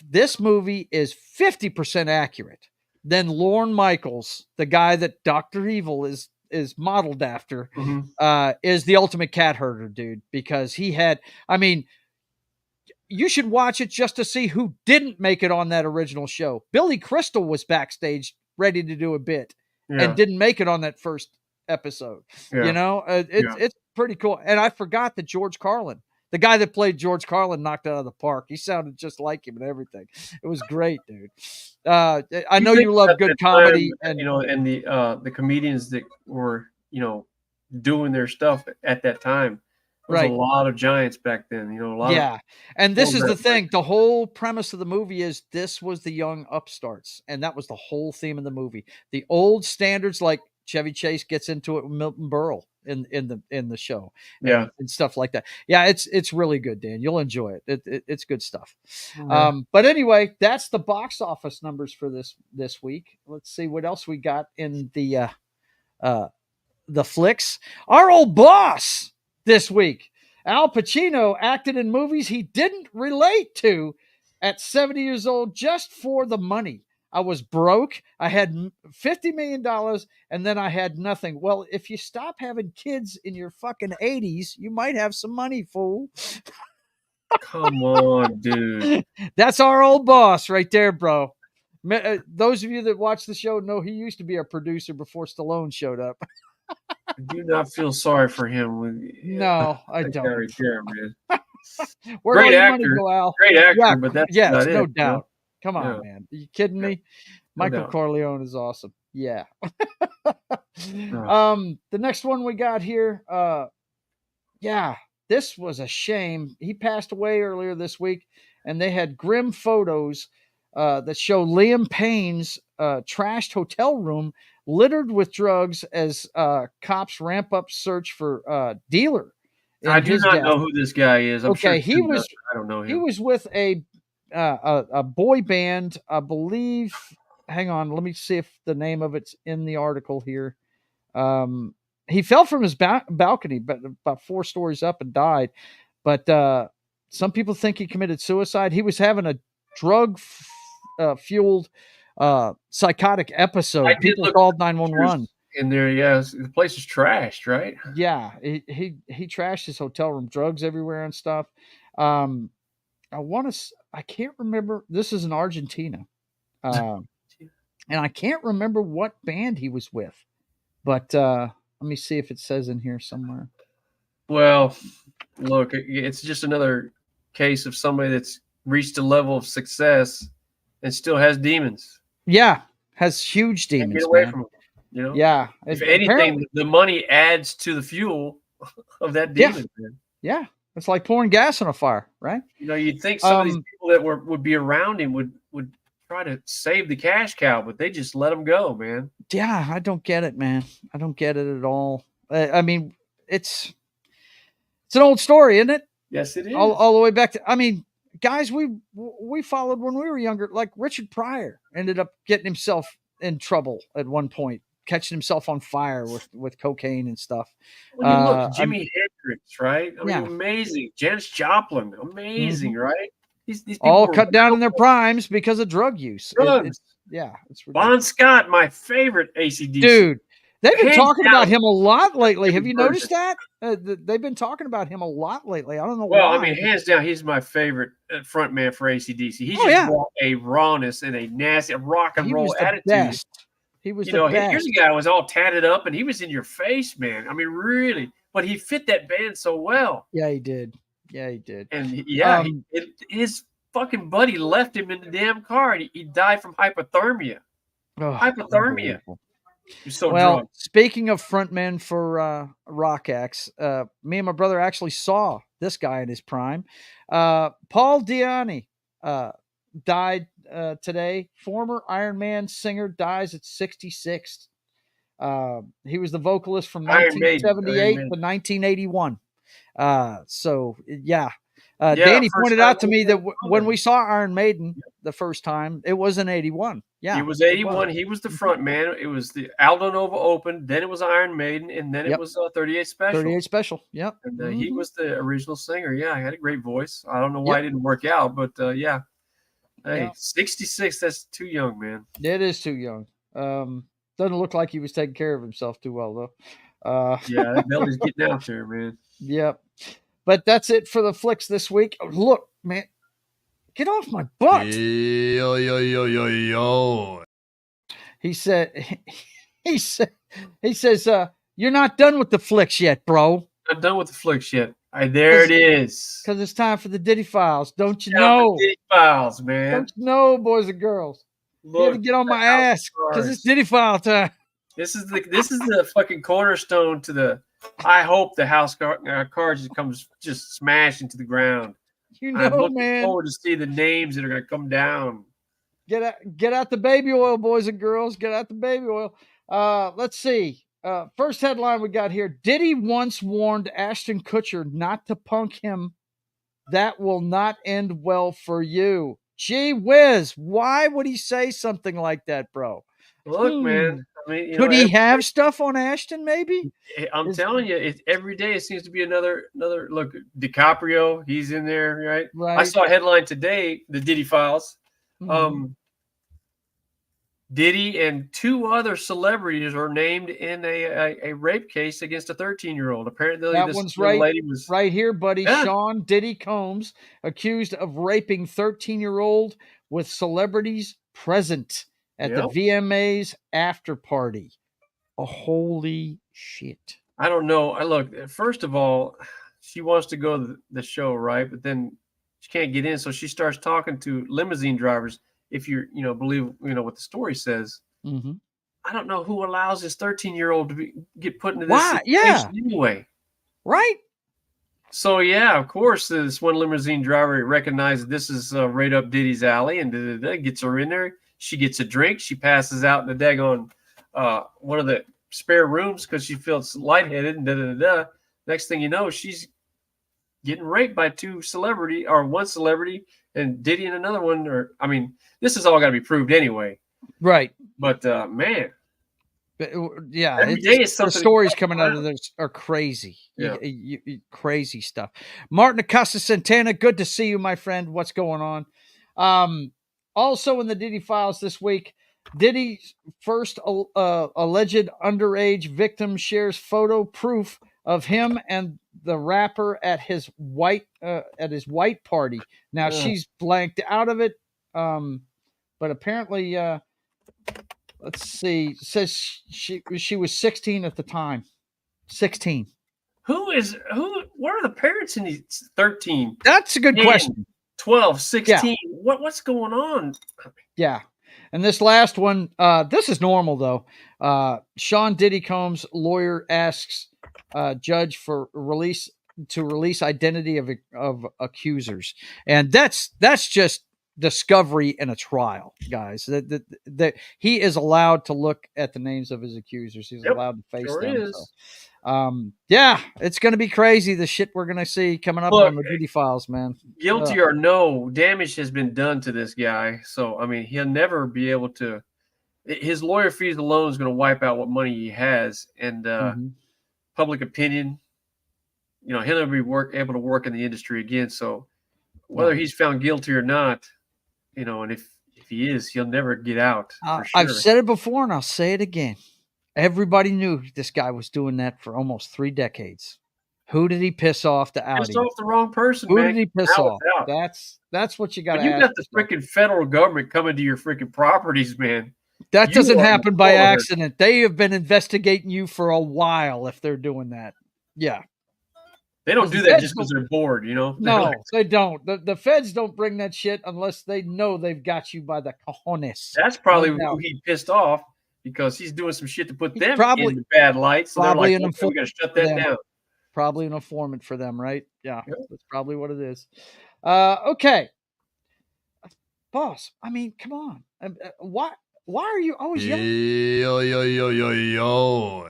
Speaker 4: this movie is 50% accurate, then Lorne Michaels, the guy that Dr. Evil is modeled after, is the ultimate cat herder, dude, because he had, I mean, you should watch it just to see who didn't make it on that original show. Billy Crystal was backstage ready to do a bit and didn't make it on that first episode. You know, it's pretty cool. And I forgot that George Carlin, the guy that played George Carlin, knocked out of the park. He sounded just like him and everything. It was great, dude. I know you love good comedy, and
Speaker 5: you know, and the comedians that were, you know, doing their stuff at that time. There was a lot of giants back then, you know.
Speaker 4: And this is the thing. The whole premise of the movie is this was the young upstarts, and that was the whole theme of the movie. The old standards, like Chevy Chase gets into it with Milton Berle in the show, and stuff like that. Yeah, it's really good, Dan. You'll enjoy it. It's good stuff. But anyway, that's the box office numbers for this week. Let's see what else we got in the flicks. Our old boss this week, Al Pacino, acted in movies he didn't relate to at 70 years old just for the money. I was broke. I had $50 million and then I had nothing. Well, if you stop having kids in your fucking 80s, you might have some money, fool.
Speaker 5: Come on, dude.
Speaker 4: That's our old boss right there, bro. Those of you that watch the show know he used to be a producer before Stallone showed up.
Speaker 5: I do not feel sorry for him.
Speaker 4: No, I don't.
Speaker 5: Right there, man.
Speaker 4: Great actor. Go, Al?
Speaker 5: Great actor, but that's not
Speaker 4: no
Speaker 5: it,
Speaker 4: doubt.
Speaker 5: You know?
Speaker 4: Come on, man. Are you kidding me? Michael Corleone is awesome. Yeah. The next one we got here. This was a shame. He passed away earlier this week, and they had grim photos that show Liam Payne's trashed hotel room littered with drugs as cops ramp up search for dealer.
Speaker 5: I do not know who this guy is. I'm sure
Speaker 4: I
Speaker 5: don't know him.
Speaker 4: He was with a boy band, I believe. Hang on, let me see if the name of it's in the article here. He fell from his balcony, but about 4 stories up, and died. But some people think he committed suicide. He was having a drug fueled psychotic episode. People called 911.
Speaker 5: In there, yes, the place is trashed, right?
Speaker 4: Yeah, he trashed his hotel room, drugs everywhere and stuff. I can't remember. This is in Argentina, and I can't remember what band he was with. But let me see if it says in here somewhere.
Speaker 5: Well, look, it's just another case of somebody that's reached a level of success and still has demons.
Speaker 4: Yeah, has huge demons.
Speaker 5: Get away from them. You know?
Speaker 4: Yeah.
Speaker 5: If anything, the money adds to the fuel of that demon.
Speaker 4: Yeah. It's like pouring gas on a fire, right?
Speaker 5: You know, you'd think some of these people that would be around him would try to save the cash cow, but they just let him go, man.
Speaker 4: Yeah, I don't get it, man. I don't get it at all. I mean, it's an old story, isn't it?
Speaker 5: Yes, it is.
Speaker 4: All the way back to, I mean, guys we followed when we were younger, like Richard Pryor ended up getting himself in trouble at one point, catching himself on fire with cocaine and stuff.
Speaker 5: Well, you look, Jimi Hendrix, right? I mean, amazing. Janis Joplin, amazing, right? These people
Speaker 4: all cut down in their primes because of drug use.
Speaker 5: Drugs.
Speaker 4: It's ridiculous.
Speaker 5: Bon Scott, my favorite AC/DC.
Speaker 4: Dude, they've been talking about him a lot lately. Have you noticed that? They've been talking about him a lot lately. I don't know why.
Speaker 5: Well, I mean, hands down, he's my favorite front man for AC/DC. He's brought a rawness and a nasty rock and roll attitude.
Speaker 4: Best. He was the best.
Speaker 5: Here's a guy who was all tatted up and he was in your face, man. I mean, really. But he fit that band so well.
Speaker 4: Yeah, he did.
Speaker 5: And his fucking buddy left him in the damn car. And he died from hypothermia. Hypothermia. He's so drunk.
Speaker 4: Speaking of frontmen for rock acts, me and my brother actually saw this guy in his prime. Paul Diani died today. Former Iron Man singer dies at 66. He was the vocalist from
Speaker 5: Iron Maiden,
Speaker 4: 1978 to
Speaker 5: Iron Maiden.
Speaker 4: 1981. So yeah.
Speaker 5: Yeah,
Speaker 4: Danny
Speaker 5: first
Speaker 4: pointed
Speaker 5: time
Speaker 4: out to me that when
Speaker 5: Southern.
Speaker 4: we saw Iron Maiden the first time, it was in 81. Yeah.
Speaker 5: He was 81. He was the front man. It was the Aldo Nova Open. Then it was Iron Maiden. And then it was 38 Special.
Speaker 4: 38 Special. Yep.
Speaker 5: And he was the original singer. Yeah, he had a great voice. I don't know why it didn't work out, but yeah. Hey, 66, that's too young, man.
Speaker 4: It is too young. Doesn't look like he was taking care of himself too well, though.
Speaker 5: Yeah, that belly's getting out there, man.
Speaker 4: Yep. But that's it for the flicks this week. Oh, look, man. Get off my butt.
Speaker 9: Yo, yo, yo, yo, yo.
Speaker 4: He says, you're not done with the flicks yet, bro.
Speaker 5: Not done with the flicks yet. There it is.
Speaker 4: Because it's time for the Diddy Files. Don't you know?
Speaker 5: Diddy Files, man.
Speaker 4: Don't you know, boys and girls? Look, you have to get on my ass because it's Diddy File time.
Speaker 5: This is the fucking cornerstone to the. I hope the house cards comes just smash into the ground.
Speaker 4: You know,
Speaker 5: I'm looking
Speaker 4: man.
Speaker 5: forward to see the names that are going to come down.
Speaker 4: Get out the baby oil, boys and girls. Get out the baby oil. Let's see. First headline we got here. Diddy once warned Ashton Kutcher not to punk him. That will not end well for you. Gee whiz. Why would he say something like that, bro?
Speaker 5: Look, man. I mean,
Speaker 4: could he have stuff on Ashton? Maybe.
Speaker 5: I'm telling you, every day it seems to be another look. DiCaprio, he's in there, right?
Speaker 4: Right.
Speaker 5: I saw a headline today, the Diddy Files. Diddy and 2 other celebrities are named in a rape case against a 13-year-old. Apparently,
Speaker 4: that
Speaker 5: this
Speaker 4: one's
Speaker 5: lady was
Speaker 4: right here, buddy.
Speaker 5: Yeah.
Speaker 4: Sean Diddy Combs accused of raping 13-year-old with celebrities present at the VMAs after party. Oh, holy shit.
Speaker 5: I don't know. Look, first of all, she wants to go to the show, right? But then she can't get in, so she starts talking to limousine drivers. If you believe what the story says, I don't know who allows this 13-year-old to get put into this situation anyway.
Speaker 4: Right.
Speaker 5: So yeah, of course, this one limousine driver recognizes this is right up Diddy's alley, and gets her in there. She gets a drink. She passes out in the daggone one of the spare rooms because she feels lightheaded. And Next thing you know, she's getting raped by one celebrity and Diddy and another one. This has all got to be proved anyway.
Speaker 4: Right.
Speaker 5: But man,
Speaker 4: yeah,
Speaker 5: every day is
Speaker 4: the stories coming out of this are crazy.
Speaker 5: Yeah.
Speaker 4: Crazy stuff. Martin Acosta Santana, good to see you, my friend. What's going on? Also in the Diddy Files this week, Diddy's first alleged underage victim shares photo proof of him and the rapper at his white party. Now she's blanked out of it, but apparently, let's see, says she was 16 at the time. 16.
Speaker 5: What are the parents in these 13?
Speaker 4: That's a good question.
Speaker 5: 12, 16.
Speaker 4: Yeah.
Speaker 5: What's going on?
Speaker 4: Yeah. And this last one, this is normal though. Sean Diddy Combs' lawyer asks judge for release identity of accusers, and that's just discovery in a trial, guys. That he is allowed to look at the names of his accusers. He's allowed to face them. So, yeah, it's going to be crazy. The shit we're going to see coming up on the Diddy Files, man.
Speaker 5: Guilty or no, damage has been done to this guy. So, he'll never be able to. His lawyer fees alone is going to wipe out what money he has, and public opinion. He'll never be able to work in the industry again. So, whether he's found guilty or not, and if he is, he'll never get out. For sure.
Speaker 4: I've said it before, and I'll say it again. Everybody knew this guy was doing that for almost 3 decades. Who did he piss off to out?
Speaker 5: Pissed off the wrong person.
Speaker 4: Who
Speaker 5: man.
Speaker 4: did he piss off? That's what you got to.
Speaker 5: You got the freaking federal government coming to your freaking properties, man.
Speaker 4: That doesn't happen by accident. They have been investigating you for a while. If they're doing that, yeah.
Speaker 5: They don't do that just because they're bored,
Speaker 4: No, they don't. The feds don't bring that shit unless they know they've got you by the cojones.
Speaker 5: That's probably who he pissed off because he's doing some shit to put them in the bad light. So they're like, we got to shut that down.
Speaker 4: Probably an informant for them, right? Yeah, that's probably what it is. Okay. Boss, come on. Why are you always yelling?
Speaker 9: Yo, yo, yo, yo, yo.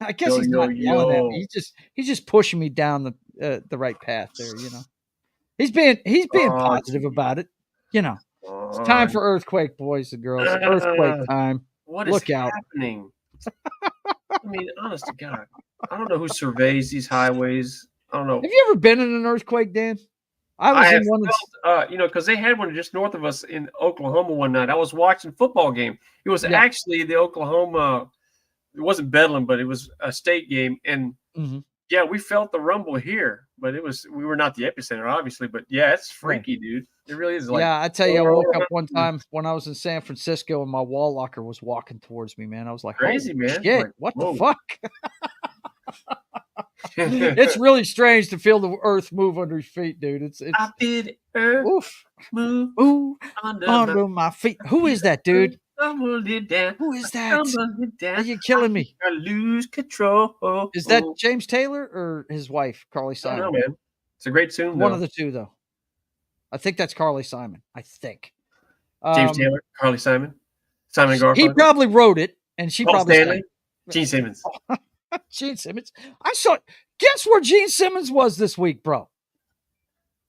Speaker 4: I guess he's not yelling at me. He's just pushing me down the right path there. He's being positive about it. It's time for earthquake, boys and girls. Earthquake time.
Speaker 5: What
Speaker 4: Look
Speaker 5: is
Speaker 4: out.
Speaker 5: happening? I mean, honest to God, I don't know who surveys these highways. I don't know.
Speaker 4: Have you ever been in an earthquake, Dan? I was in one.
Speaker 5: Because they had one just north of us in Oklahoma one night. I was watching a football game. It was actually the Oklahoma. It wasn't Bedlam, but it was a state game, and we felt the rumble here. But we were not the epicenter, obviously. But yeah, it's freaky, dude. It really is.
Speaker 4: I tell you, I woke up one time when I was in San Francisco, and my wall locker was walking towards me. Man, I was like,
Speaker 5: crazy, man.
Speaker 4: Shit,
Speaker 5: like,
Speaker 4: what the fuck? It's really strange to feel the earth move under your feet, dude. It's
Speaker 5: I feel the earth move
Speaker 4: under my feet. Who is that, dude? Who is that? Are you killing me?
Speaker 5: I lose control.
Speaker 4: Is that James Taylor or his wife, Carly Simon?
Speaker 5: I don't know, man. It's a great tune.
Speaker 4: One of the two, though. I think that's Carly Simon. I think.
Speaker 5: James Taylor, Carly Simon, Simon Garfunkel.
Speaker 4: He probably wrote it, and she probably
Speaker 5: Stanley, Gene Simmons.
Speaker 4: Gene Simmons. I saw. Guess where Gene Simmons was this week, bro?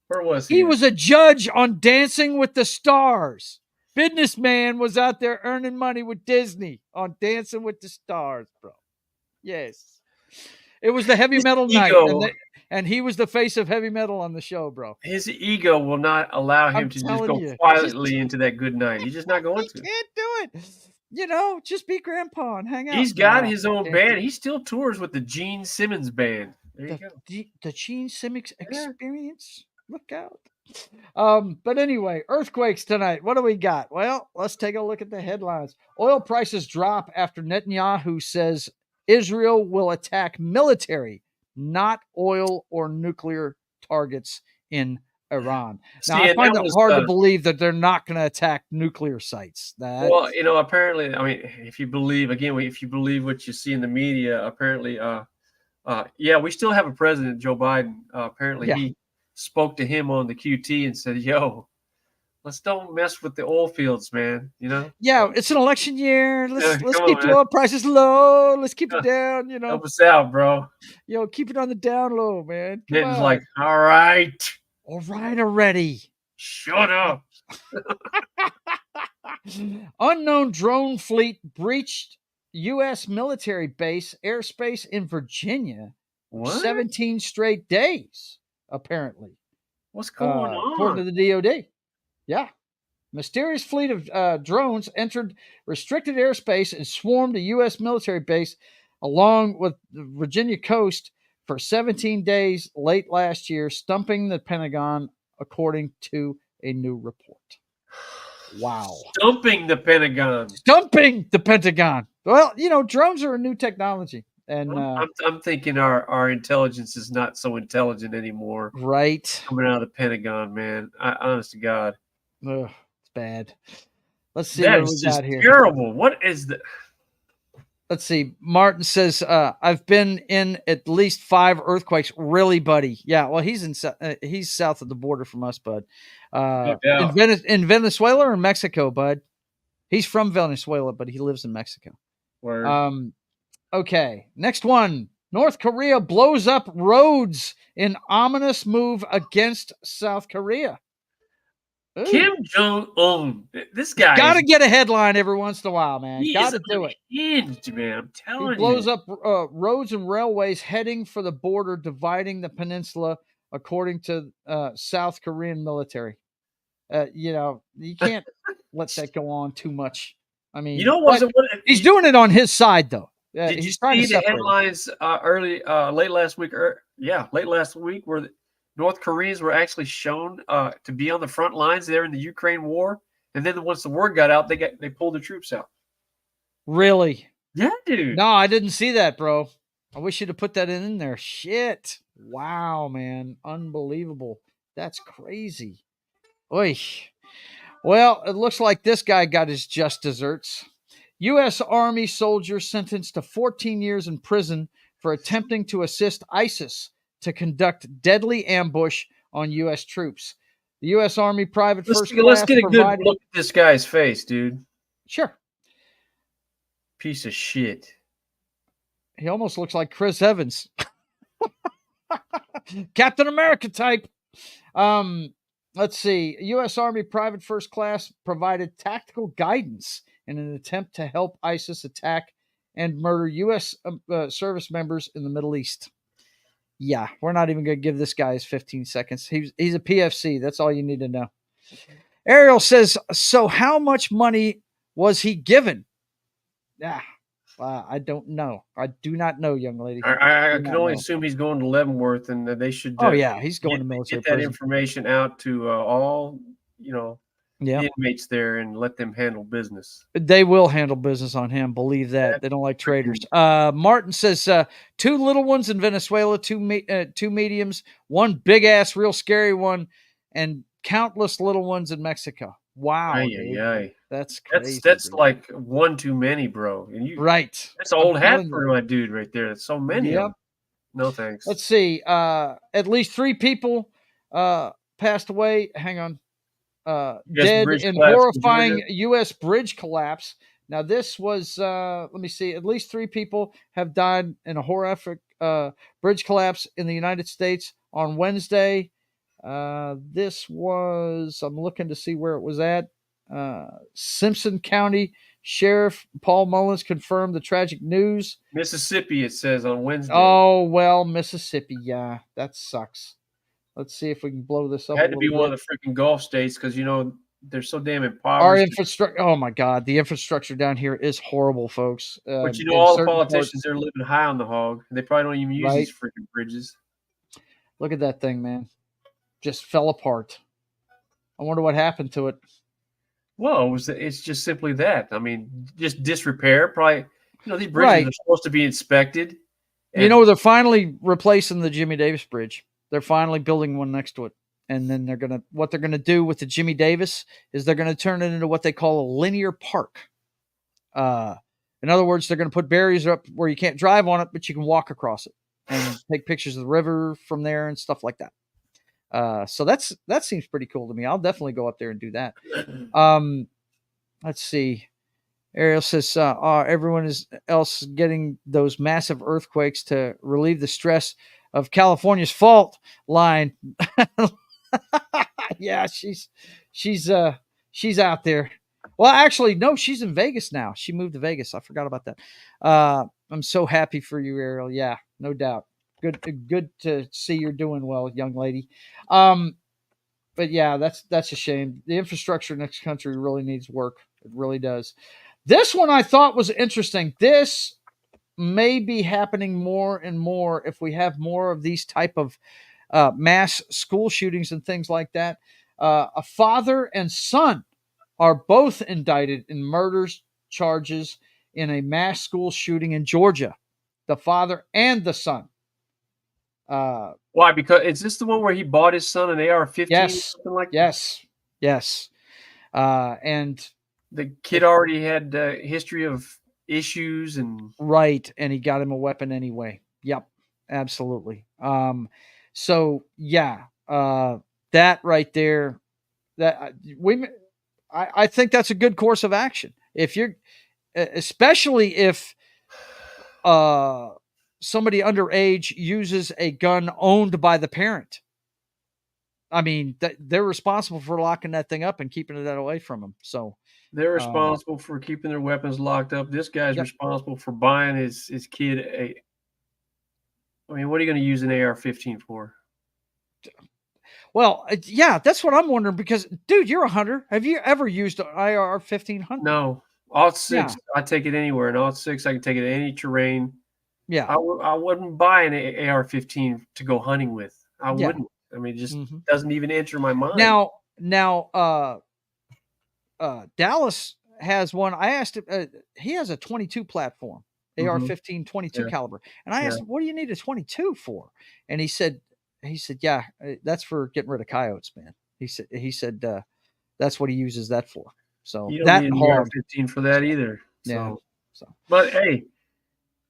Speaker 5: Where was he?
Speaker 4: He was a judge on Dancing with the Stars. Businessman was out there earning money with Disney on Dancing with the Stars, bro. Yes. It was the heavy metal night, and he was the face of heavy metal on the show, bro.
Speaker 5: His ego will not allow him to just go quietly into that good night. He's just not going to.
Speaker 4: He can't do it. Just be grandpa and hang out.
Speaker 5: He's got his own band. He still tours with the Gene Simmons Band. There you go.
Speaker 4: The Gene Simmons Experience. Look out. But anyway, earthquakes tonight. What do we got? Well, let's take a look at the headlines. Oil prices drop after Netanyahu says Israel will attack military, not oil or nuclear targets in Iran. Now, I find it hard to believe that they're not going to attack nuclear sites.
Speaker 5: Well, apparently, I mean, if you believe what you see in the media, apparently, we still have a president, Joe Biden. Apparently, he spoke to him on the QT and said, yo, let's don't mess with the oil fields, man.
Speaker 4: Yeah, it's an election year. Let's keep the oil prices low. Let's keep it down,
Speaker 5: Help us out, bro.
Speaker 4: Keep it on the down low, man.
Speaker 5: It's like, all right
Speaker 4: already.
Speaker 5: Shut up.
Speaker 4: Unknown drone fleet breached U.S. military base airspace in Virginia.
Speaker 5: What?
Speaker 4: 17 straight days, apparently.
Speaker 5: What's going on?
Speaker 4: According to the DOD. Yeah. Mysterious fleet of drones entered restricted airspace and swarmed a U.S. military base along with the Virginia coast for 17 days late last year, stumping the Pentagon, according to a new report. Wow.
Speaker 5: Stumping the Pentagon.
Speaker 4: Well, drones are a new technology. And
Speaker 5: I'm thinking our intelligence is not so intelligent anymore.
Speaker 4: Right.
Speaker 5: Coming out of the Pentagon, man. Honest to God.
Speaker 4: Ugh, it's bad. Let's see what we got here.
Speaker 5: Terrible. What is the...
Speaker 4: Let's see. Martin says, I've been in at least 5 earthquakes. Really, buddy? Yeah, well, he's south of the border from us, bud. In Venezuela or Mexico, bud? He's from Venezuela, but he lives in Mexico.
Speaker 5: Word.
Speaker 4: Okay, next one. North Korea blows up roads in ominous move against South Korea. Ooh.
Speaker 5: Kim Jong-un. This guy.
Speaker 4: Got to get a headline every once in a while, man. Got to do it.
Speaker 5: Hinged, man. I'm telling you.
Speaker 4: He blows up roads and railways heading for the border, dividing the peninsula, according to South Korean military. You can't let that go on too much. I mean, he's doing it on his side, though.
Speaker 5: Did you see the headlines late last week? Late last week, where North Koreans were actually shown to be on the front lines there in the Ukraine war, and then once the word got out, they pulled the troops out.
Speaker 4: Really?
Speaker 5: Yeah, dude.
Speaker 4: No, I didn't see that, bro. I wish you'd have put that in there. Shit! Wow, man, unbelievable. That's crazy. Oy. Well, it looks like this guy got his just desserts. U.S. Army soldier sentenced to 14 years in prison for attempting to assist ISIS to conduct deadly ambush on U.S. troops. The U.S. Army private
Speaker 5: Let's get a good look at this guy's face, dude.
Speaker 4: Sure.
Speaker 5: Piece of shit.
Speaker 4: He almost looks like Chris Evans. Captain America type. Let's see. U.S. Army Private First Class provided tactical guidance in an attempt to help ISIS attack and murder U.S. Service members in the Middle East. Yeah, we're not even going to give this guy his 15 seconds. He's a PFC. That's all you need to know. Ariel says, so how much money was he given? Yeah. I don't know. I do not know, young lady.
Speaker 5: I can only assume he's going to Leavenworth, and they should.
Speaker 4: He's going to military
Speaker 5: get that
Speaker 4: prison.
Speaker 5: information out to all the inmates there, and let them handle business.
Speaker 4: They will handle business on him. Believe that. They don't like traitors. Martin says 2 little ones in Venezuela, 2 mediums, 1 big ass, real scary one, and countless little ones in Mexico. Wow, that's crazy.
Speaker 5: That's like one too many, bro. And
Speaker 4: right.
Speaker 5: That's an old hat for my dude right there. That's so many. Yep. No thanks.
Speaker 4: Let's see. At least 3 people passed away. Hang on. Dead in horrifying U.S. bridge collapse. Now this was. Let me see. At least 3 people have died in a horrific bridge collapse in the United States on Wednesday. This was, I'm looking to see where it was at. Simpson County Sheriff Paul Mullins confirmed the tragic news.
Speaker 5: Mississippi, it says on Wednesday.
Speaker 4: Oh, well, Mississippi. Yeah, that sucks. Let's see if we can blow this up.
Speaker 5: It had to be one of the freaking Gulf states because, they're so damn impoverished.
Speaker 4: Our infrastructure. Oh, my God. The infrastructure down here is horrible, folks.
Speaker 5: But, all the politicians are living high on the hog. They probably don't even use these freaking bridges.
Speaker 4: Look at that thing, man. Just fell apart. I wonder what happened to it.
Speaker 5: Well, it's just simply that. I mean, just disrepair. Probably, these bridges are supposed to be inspected.
Speaker 4: They're finally replacing the Jimmy Davis Bridge. They're finally building one next to it. And then what they're going to do with the Jimmy Davis is they're going to turn it into what they call a linear park. In other words, they're going to put barriers up where you can't drive on it, but you can walk across it and take pictures of the river from there and stuff like that. So that seems pretty cool to me. I'll definitely go up there and do that. Let's see. Ariel says, everyone else getting those massive earthquakes to relieve the stress of California's fault line. Yeah, she's out there. Well, actually, no, she's in Vegas now. She moved to Vegas. I forgot about that. I'm so happy for you, Ariel. Yeah, no doubt. Good to see you're doing well, young lady. But yeah, that's a shame. The infrastructure in this country really needs work. It really does. This one I thought was interesting. This may be happening more and more if we have more of these type of mass school shootings and things like that. A father and son are both indicted in murder charges in a mass school shooting in Georgia. The father and the son.
Speaker 5: Why? Because is this the one where he bought his son an AR-15 or something like that?
Speaker 4: Yes. And
Speaker 5: the kid already had a history of issues and
Speaker 4: he got him a weapon anyway. Yep, absolutely. So yeah, that right there, I think that's a good course of action. If you're, especially if somebody underage uses a gun owned by the parent. I mean, they're responsible for locking that thing up and keeping it away from them. So
Speaker 5: they're responsible for keeping their weapons locked up. This guy's responsible for buying his kid I mean, what are you going to use an AR-15 for?
Speaker 4: Well, yeah, that's what I'm wondering because, dude, you're a hunter. Have you ever used an AR-15 hunter?
Speaker 5: No. AUG-6, I take it anywhere. And AUG-6, I can take it in any terrain.
Speaker 4: Yeah.
Speaker 5: I wouldn't buy an AR-15 to go hunting with. I wouldn't. I mean, it just doesn't even enter my mind.
Speaker 4: Now, Dallas has one. I asked him, he has a 22 platform, AR-15 22 caliber. And I asked him, what do you need a 22 for? And he said, yeah, that's for getting rid of coyotes, man. He said, that's what he uses that for. So
Speaker 5: you don't need an AR-15 for that either.
Speaker 4: Yeah.
Speaker 5: So, but hey,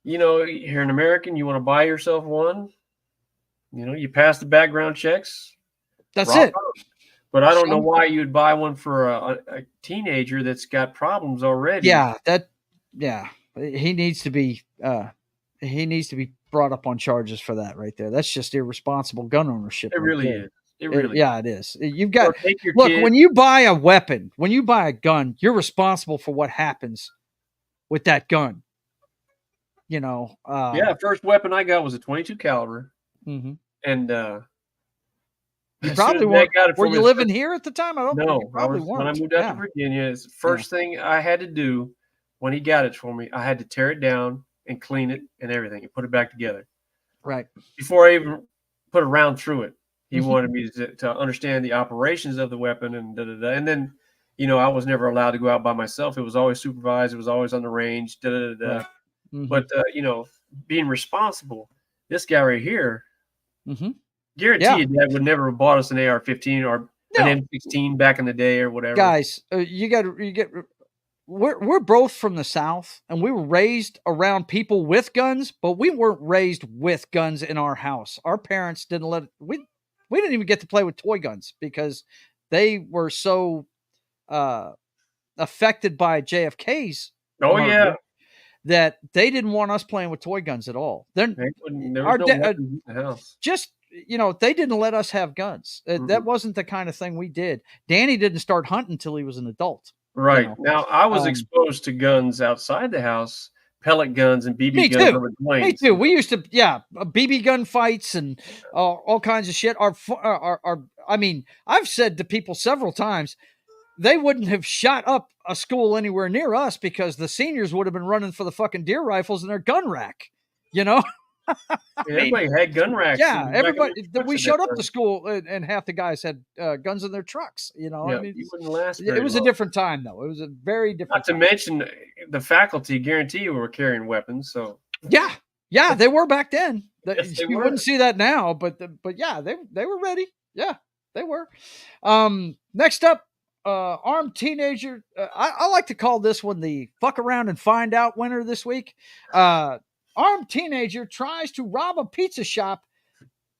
Speaker 5: you're an American, you want to buy yourself one, you pass the background checks.
Speaker 4: That's it.
Speaker 5: But I don't know why you'd buy one for a teenager that's got problems already.
Speaker 4: Yeah. he needs to be brought up on charges for that right there. That's just irresponsible gun ownership.
Speaker 5: It really is. It really
Speaker 4: yeah, it is. You've got
Speaker 5: take your
Speaker 4: look
Speaker 5: kid.
Speaker 4: when you buy a weapon, when you buy a gun, you're responsible for what happens with that gun. You know.
Speaker 5: Yeah, first weapon I got was a 22 caliber, and
Speaker 4: you probably weren't. Were you living here at the time? I don't
Speaker 5: know.
Speaker 4: think you probably weren't.
Speaker 5: When I moved out to Virginia, it's the first thing I had to do when he got it for me. I had to tear it down and clean it and everything and put it back together.
Speaker 4: Right.
Speaker 5: Before I even put a round through it, he wanted me to understand the operations of the weapon and da-da-da. And then, you know, I was never allowed to go out by myself. It was always supervised. It was always on the range. Da-da-da-da.
Speaker 4: Right.
Speaker 5: But, you know, being responsible, this guy right here, guarantee you Dad would never have bought us an AR-15 or an M16 back in the day or whatever.
Speaker 4: Guys, we're both from the South, and we were raised around people with guns, but we weren't raised with guns in our house. Our parents didn't let we didn't even get to play with toy guns because they were so affected by JFK's that they didn't want us playing with toy guns at all. There was no weapons in the house. Just, you know, they didn't let us have guns. That wasn't the kind of thing we did. Danny didn't start hunting until he was an adult.
Speaker 5: Right.
Speaker 4: You know?
Speaker 5: Now, I was exposed to guns outside the house, pellet guns and BB guns on the planes.
Speaker 4: Me too. We used to, BB gun fights and all kinds of shit. I mean, I've said to people several times, they wouldn't have shot up a school anywhere near us because the seniors would have been running for the fucking deer rifles in their gun rack, you know?
Speaker 5: Everybody had gun racks.
Speaker 4: Yeah, everybody. We showed up to school, and half the guys had guns in their trucks. You know,
Speaker 5: yeah,
Speaker 4: I mean,
Speaker 5: you wouldn't last.
Speaker 4: It was a different time, though. It was a very different.
Speaker 5: Not to mention, the faculty guarantee you were carrying weapons. So
Speaker 4: yeah, they were back then.
Speaker 5: Yes,
Speaker 4: you wouldn't see that now, but yeah, they were ready. Yeah, they were. Next up, armed teenager. I like to call this one the fuck around and find out winner this week. Armed teenager tries to rob a pizza shop,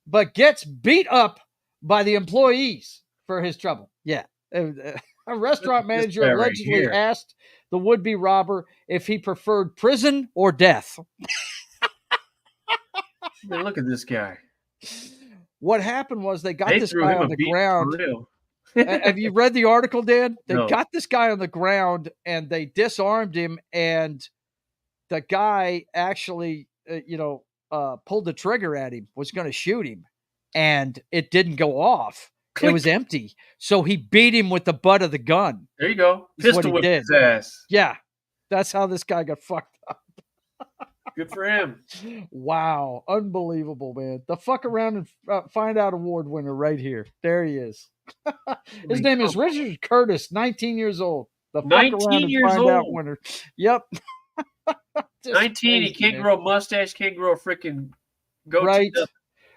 Speaker 4: but gets beat up by the employees for his trouble. Yeah. A restaurant manager allegedly asked the would-be robber if he preferred prison or death.
Speaker 5: Man, look at this guy.
Speaker 4: What happened was they got this guy on the ground. Have you read the article, Dan? They got this guy on the ground and they disarmed him, and the guy actually, pulled the trigger at him, was going to shoot him, and it didn't go off. Click. It was empty. So he beat him with the butt of the gun.
Speaker 5: There you go. Pistol whipped his ass.
Speaker 4: Yeah. That's how this guy got fucked up.
Speaker 5: Good for him.
Speaker 4: Wow. Unbelievable, man. The fuck around and find out award winner right here. There he is. His name is Richard Curtis, 19 years old. The fuck
Speaker 5: 19
Speaker 4: around and
Speaker 5: years
Speaker 4: find
Speaker 5: old.
Speaker 4: out winner. Yep.
Speaker 5: 19, he can't grow a mustache, can't grow a freaking goatee.
Speaker 4: Right.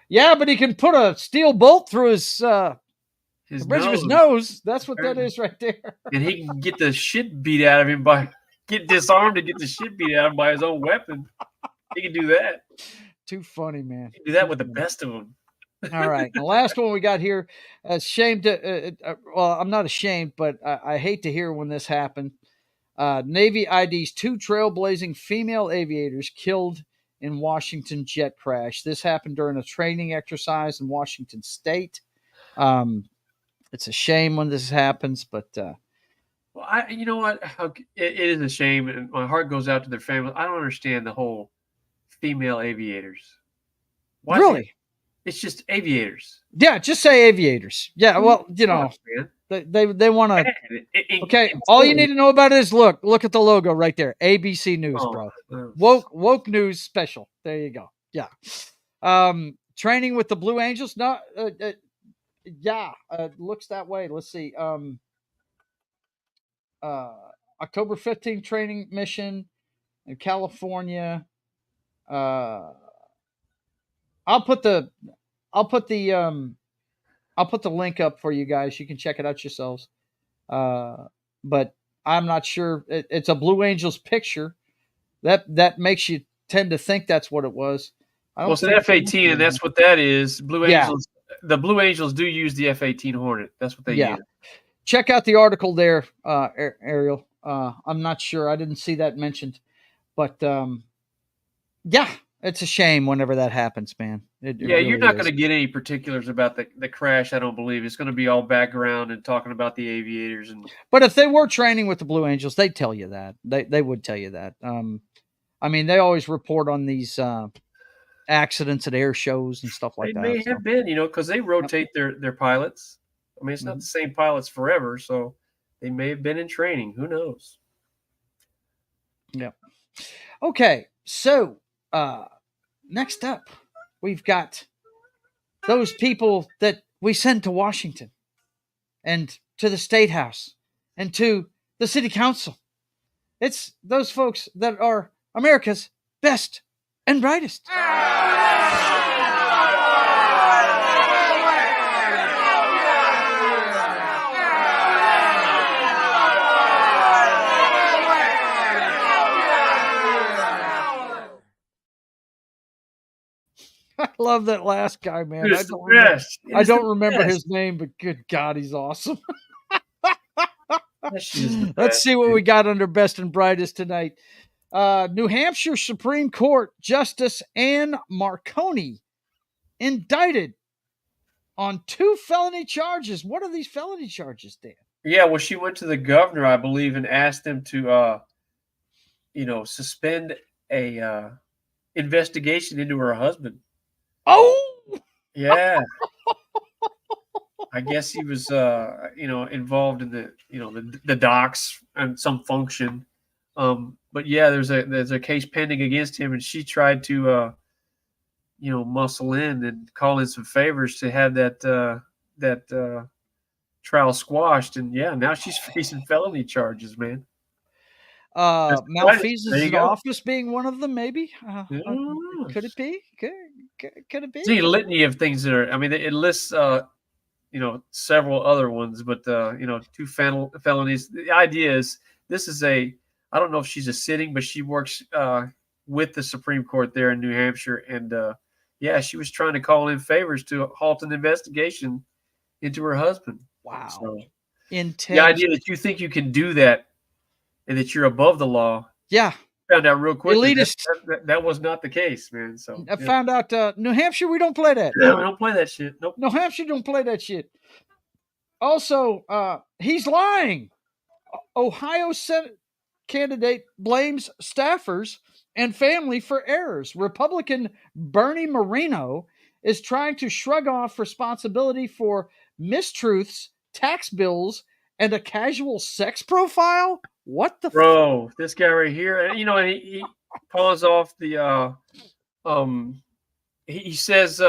Speaker 4: Yeah, but he can put a steel bolt through his bridge of his nose. That's what that is right there.
Speaker 5: And he can get the shit beat out of him get disarmed and get the shit beat out of him by his own weapon. He can do that.
Speaker 4: Too funny, man.
Speaker 5: He can do that with the best of them.
Speaker 4: All right. The last one we got here, ashamed to, well, I'm not ashamed, but I hate to hear when this happened. Navy IDs 2 trailblazing female aviators killed in Washington jet crash. This happened during a training exercise in Washington State. It's a shame when this happens, but
Speaker 5: well, you know what? It is a shame, and my heart goes out to their families. I don't understand the whole female aviators. Why
Speaker 4: really?
Speaker 5: It's just aviators.
Speaker 4: Yeah, just say aviators. Yeah, well, you know, they want to. Okay, all you need to know about it is look at the logo right there. ABC News, bro. Woke news special. There you go. Yeah. Training with the Blue Angels. No, looks that way. Let's see. October 15th training mission in California. I'll put the link up for you guys. You can check it out yourselves. But I'm not sure. It's a Blue Angels picture. That makes you tend to think that's what it was.
Speaker 5: Well, it's an F-18, and that's what that is. Blue Angels. The Blue Angels do use the F-18 Hornet. That's what they use.
Speaker 4: Check out the article there, Ariel. I'm not sure. I didn't see that mentioned. But yeah, it's a shame whenever that happens, man. It
Speaker 5: You're
Speaker 4: really
Speaker 5: not
Speaker 4: is.
Speaker 5: going to get any particulars about the crash. I don't believe it's going to be all background and talking about the aviators and.
Speaker 4: But if they were training with the Blue Angels, they'd tell you that. They would tell you that. I mean, they always report on these accidents at air shows and stuff like
Speaker 5: They
Speaker 4: that.
Speaker 5: may have been, because they rotate their pilots. I mean, it's not the same pilots forever, so they may have been in training. Who knows?
Speaker 4: Yeah. Okay, so next up, we've got those people that we send to Washington and to the State House and to the City Council. It's those folks that are America's best and brightest. I love that last guy, man. I don't remember his name, but good God, he's awesome. Let's see what we got under best and brightest tonight. New Hampshire Supreme Court Justice Ann Marconi indicted on 2 felony charges. What are these felony charges, Dan?
Speaker 5: Yeah, well, she went to the governor, I believe, and asked him to, suspend a investigation into her husband.
Speaker 4: Oh,
Speaker 5: yeah. I guess he was, involved in the docks and some function. But yeah, there's a case pending against him, and she tried to, muscle in and call in some favors to have that trial squashed. And yeah, now she's facing felony charges, man.
Speaker 4: Malfeasance in office being one of them, maybe. Could it be? Could it be?
Speaker 5: It's a litany of things that are. I mean, it lists, several other ones, but 2 felonies. The idea is this is I don't know if she's a sitting, but she works with the Supreme Court there in New Hampshire, and she was trying to call in favors to halt an investigation into her husband.
Speaker 4: Wow,
Speaker 5: so,
Speaker 4: intense.
Speaker 5: The idea that you think you can do that and that you're above the law.
Speaker 4: Yeah.
Speaker 5: Found out real quickly
Speaker 4: elitist.
Speaker 5: That was not the case, man. So
Speaker 4: I found out New Hampshire, we don't play that.
Speaker 5: No, we don't play that shit. Nope.
Speaker 4: New Hampshire don't play that shit. Also, he's lying. Ohio Senate candidate blames staffers and family for errors. Republican Bernie Moreno is trying to shrug off responsibility for mistruths, tax bills, and a casual sex profile. What the
Speaker 5: bro? This guy right here, and he pawns off the. He says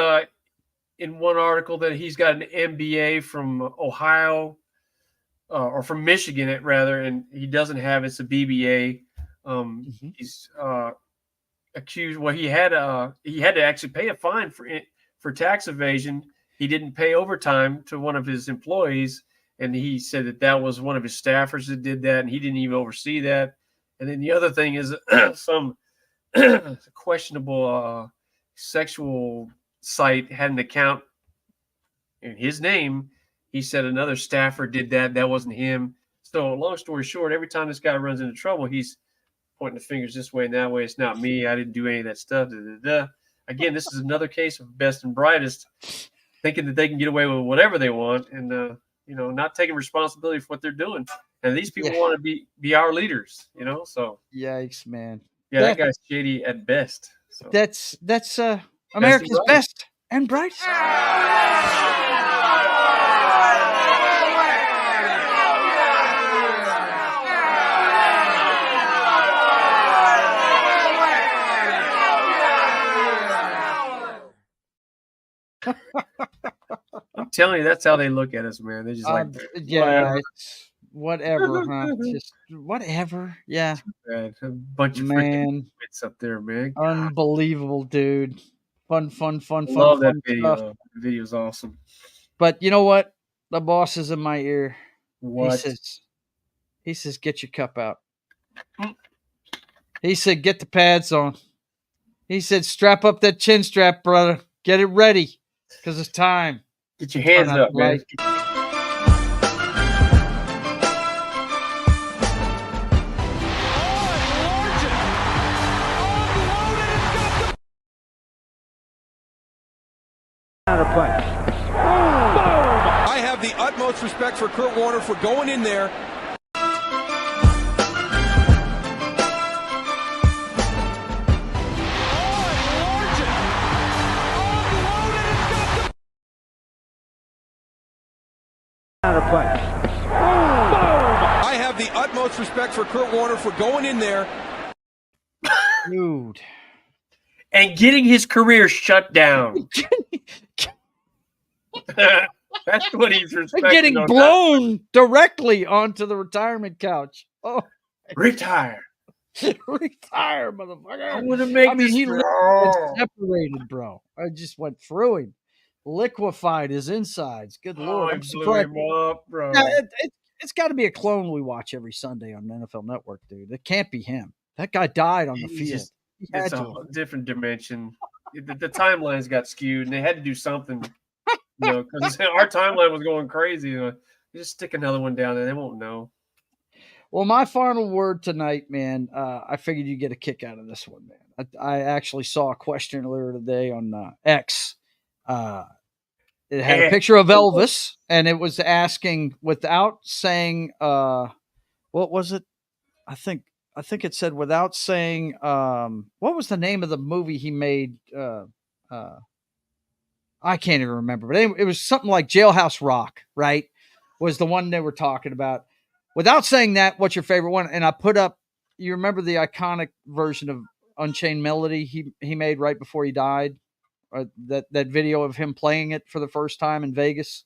Speaker 5: in one article that he's got an MBA from Ohio, or from Michigan, rather, and he doesn't have it's a BBA. He's accused. Well, he had to actually pay a fine for tax evasion. He didn't pay overtime to one of his employees. And he said that was one of his staffers that did that, and he didn't even oversee that. And then the other thing is some questionable sexual site had an account in his name. He said another staffer did that. That wasn't him. So long story short, every time this guy runs into trouble, he's pointing the fingers this way and that way. It's not me. I didn't do any of that stuff. Again, this is another case of best and brightest, thinking that they can get away with whatever they want and not taking responsibility for what they're doing. And these people want to be our leaders, so.
Speaker 4: Yikes, man.
Speaker 5: Yeah, that guy's shady at best. So.
Speaker 4: That's America's best and brightest.
Speaker 5: I'm telling you, that's how they look at us, man. They're just like,
Speaker 4: whatever, huh? Just whatever. Yeah.
Speaker 5: A bunch of freaking wits up there, man. God.
Speaker 4: Unbelievable, dude. Fun.
Speaker 5: Love that video. The video's awesome.
Speaker 4: But you know what? The boss is in my ear.
Speaker 5: What?
Speaker 4: He says, get your cup out. He said, get the pads on. He said, strap up that chin strap, brother. Get it ready. Because it's time.
Speaker 5: Get your hands up, man.
Speaker 10: I have the utmost respect for Kurt Warner for going in there. I have the utmost respect for Kurt Warner for going in there.
Speaker 4: Dude.
Speaker 5: And getting his career shut down. That's what he's respecting.
Speaker 4: Getting blown directly onto the retirement couch. Oh,
Speaker 5: retire.
Speaker 4: Retire, motherfucker.
Speaker 5: I'm gonna make this
Speaker 4: he separated, bro. I just went through him. Liquefied his insides. Good Lord. I'm surprised.
Speaker 5: Up, bro.
Speaker 4: Now, it's got to be a clone we watch every Sunday on the NFL Network, dude. It can't be him. That guy died on the field.
Speaker 5: It's a different dimension. The timelines got skewed, and they had to do something, because our timeline was going crazy. Just stick another one down there; they won't know.
Speaker 4: Well, my final word tonight, man. I figured you'd get a kick out of this one, man. I actually saw a question earlier today on X. It had a picture of Elvis, and it was asking without saying what was it? I think it said without saying what was the name of the movie he made? I can't even remember, but it was something like Jailhouse Rock, right? Was the one they were talking about. Without saying that, what's your favorite one? And I put up, you remember the iconic version of Unchained Melody he made right before he died? That video of him playing it for the first time in Vegas.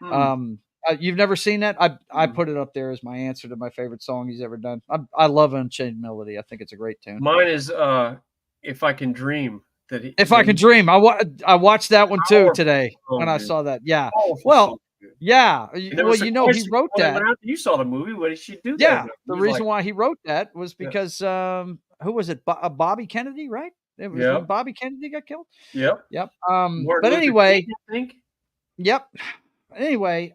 Speaker 4: You've never seen that? I put it up there as my answer to my favorite song he's ever done. I love Unchained Melody. I think it's a great tune.
Speaker 5: Mine is If I Can Dream.
Speaker 4: I Can Dream. I watched that one too today when I saw that. Yeah. Well, yeah. Well, he wrote that.
Speaker 5: You saw the movie. What did she do?
Speaker 4: Yeah. The reason why he wrote that was because who was it? Bobby Kennedy, right? It was when Bobby Kennedy got killed.
Speaker 5: Yep.
Speaker 4: But anyway, yep. Anyway,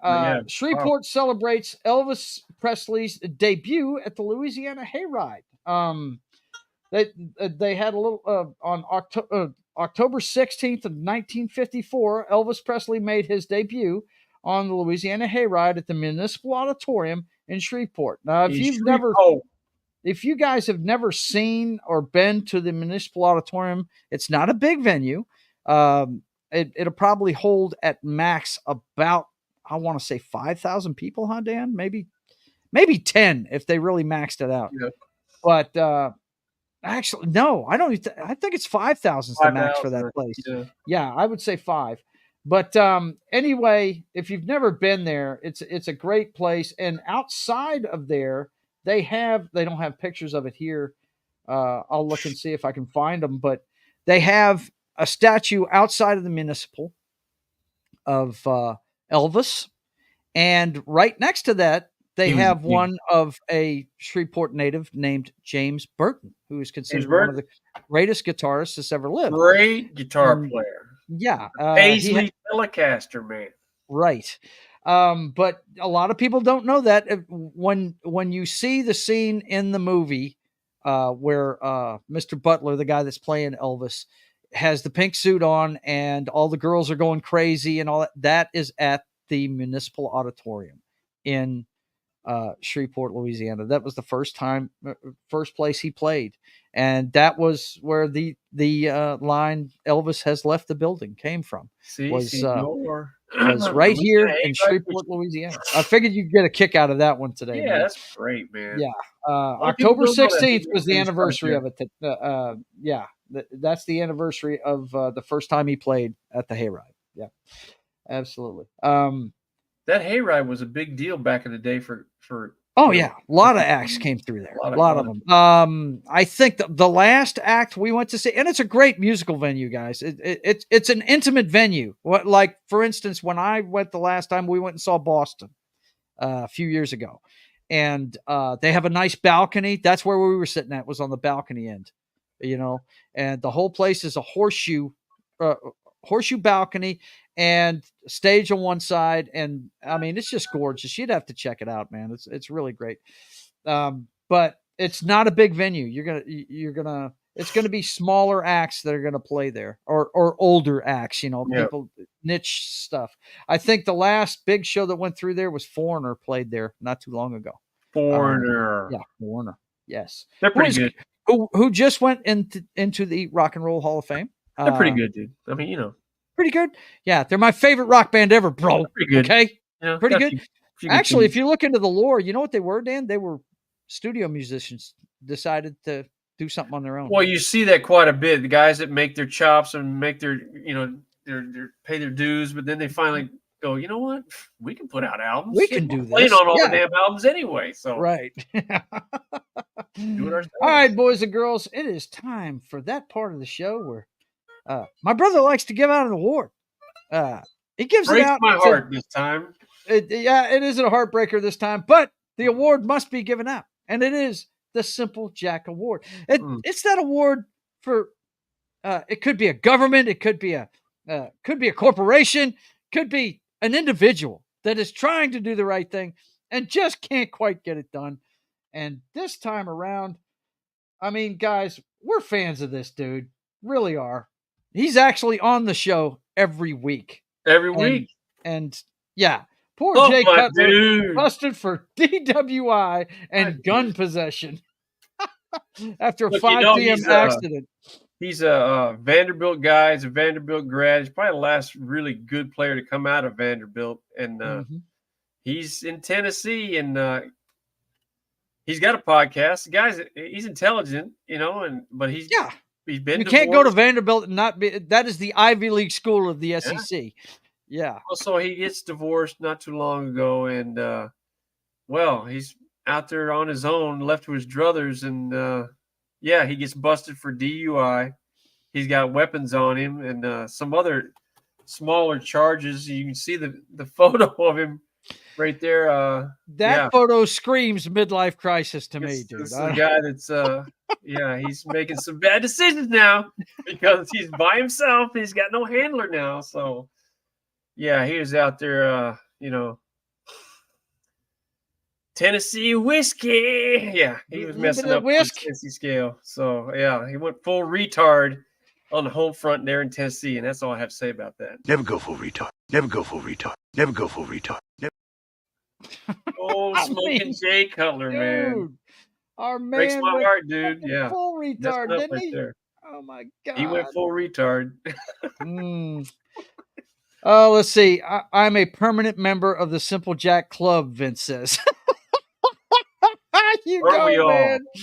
Speaker 4: Shreveport celebrates Elvis Presley's debut at the Louisiana Hayride. They had a little on October 16th of 1954. Elvis Presley made his debut on the Louisiana Hayride at the Municipal Auditorium in Shreveport. Now, if you guys have never seen or been to the Municipal Auditorium, it's not a big venue. It'll probably hold at max about, I want to say 5,000 people, huh, Dan? Maybe 10 if they really maxed it out. Yeah. But actually, no, I don't. I think it's 5,000 is the max for that place. Yeah, I would say 5. But anyway, if you've never been there, it's a great place. And outside of there, they don't have pictures of it here. I'll look and see if I can find them. But they have a statue outside of the municipal of Elvis. And right next to that, they have one of a Shreveport native named James Burton, who is considered one of the greatest guitarists that's ever lived.
Speaker 5: Great guitar player.
Speaker 4: Yeah.
Speaker 5: Paisley Telecaster, man.
Speaker 4: Right. But a lot of people don't know that. When you see the scene in the movie where Mr. Butler, the guy that's playing Elvis, has the pink suit on and all the girls are going crazy and all that is at the Municipal Auditorium in Shreveport, Louisiana. That was the first place he played. And that was where the line "Elvis has left the building" came from. Was right here in Shreveport, Louisiana. I figured you'd get a kick out of that one today.
Speaker 5: Yeah,
Speaker 4: man.
Speaker 5: That's great, man.
Speaker 4: Yeah, October 16th was the anniversary of it. That's the anniversary of the first time he played at the Hayride. Yeah, absolutely.
Speaker 5: That Hayride was a big deal back in the day for.
Speaker 4: Oh yeah, a lot of acts came through there. A lot of them. I think the last act we went to see, and it's a great musical venue, guys. It's an intimate venue. Like for instance, when I went the last time, we went and saw Boston a few years ago, and they have a nice balcony. That's where we were sitting at. Was on the balcony end, and the whole place is a horseshoe balcony and stage on one side. And I mean, it's just gorgeous. You'd have to check it out, man. It's really great. But it's not a big venue. It's going to be smaller acts that are going to play there or older acts, people, niche stuff. I think the last big show that went through there was Foreigner played there not too long ago.
Speaker 5: Foreigner.
Speaker 4: Yeah, Foreigner. Yes.
Speaker 5: They're pretty good.
Speaker 4: Who just went into the Rock and Roll Hall of Fame.
Speaker 5: They're pretty good, dude. I mean,
Speaker 4: pretty good. Yeah, they're my favorite rock band ever, bro.
Speaker 5: Pretty good.
Speaker 4: Okay, pretty good. Actually,
Speaker 5: if
Speaker 4: you look into the lore, you know what they were, Dan? They were studio musicians. Decided to do something on their own.
Speaker 5: Well, you see that quite a bit. The guys that make their chops and make their, their pay their dues, but then they finally go, you know what? We can put out albums.
Speaker 4: We can do this.
Speaker 5: Playing on all the damn albums anyway. So
Speaker 4: right.
Speaker 5: Do it ourselves.
Speaker 4: All right, boys and girls, it is time for that part of the show where my brother likes to give out an award. He gives it out.
Speaker 5: My heart this time.
Speaker 4: It isn't a heartbreaker this time, but the award must be given out, and it is the Simple Jack Award. It's that award for. It could be a government. It could be a corporation. Could be an individual that is trying to do the right thing and just can't quite get it done. And this time around, I mean, guys, we're fans of this dude. Really are. He's actually on the show every week. And yeah, poor Jay Cutler busted for DWI and gun possession after a 5 p.m. accident.
Speaker 5: He's a Vanderbilt guy. He's a Vanderbilt grad. He's probably the last really good player to come out of Vanderbilt. And he's in Tennessee, and he's got a podcast. The guy's he's intelligent, but he's been.
Speaker 4: You can't go to Vanderbilt and not be. That is the Ivy League school of the SEC. Yeah.
Speaker 5: Also, he gets divorced not too long ago, and he's out there on his own, left to his druthers, and he gets busted for DUI. He's got weapons on him and some other smaller charges. You can see the photo of him right there.
Speaker 4: That photo screams midlife crisis to me, dude.
Speaker 5: This is the guy that's he's making some bad decisions now because he's by himself. He's got no handler now. So he was out there, Tennessee whiskey. Yeah, he was messing up the Tennessee scale. So he went full retard on the home front there in Tennessee, and that's all I have to say about that.
Speaker 7: Never go full retard. Never go full retard. Never go full retard.
Speaker 5: Smoking Jay Cutler,
Speaker 4: dude,
Speaker 5: man.
Speaker 4: Our man
Speaker 5: breaks my heart, dude. Yeah,
Speaker 4: full retard, didn't he?
Speaker 5: There.
Speaker 4: Oh my god,
Speaker 5: he went full retard.
Speaker 4: Let's see. I'm a permanent member of the Simple Jack Club. Vince says.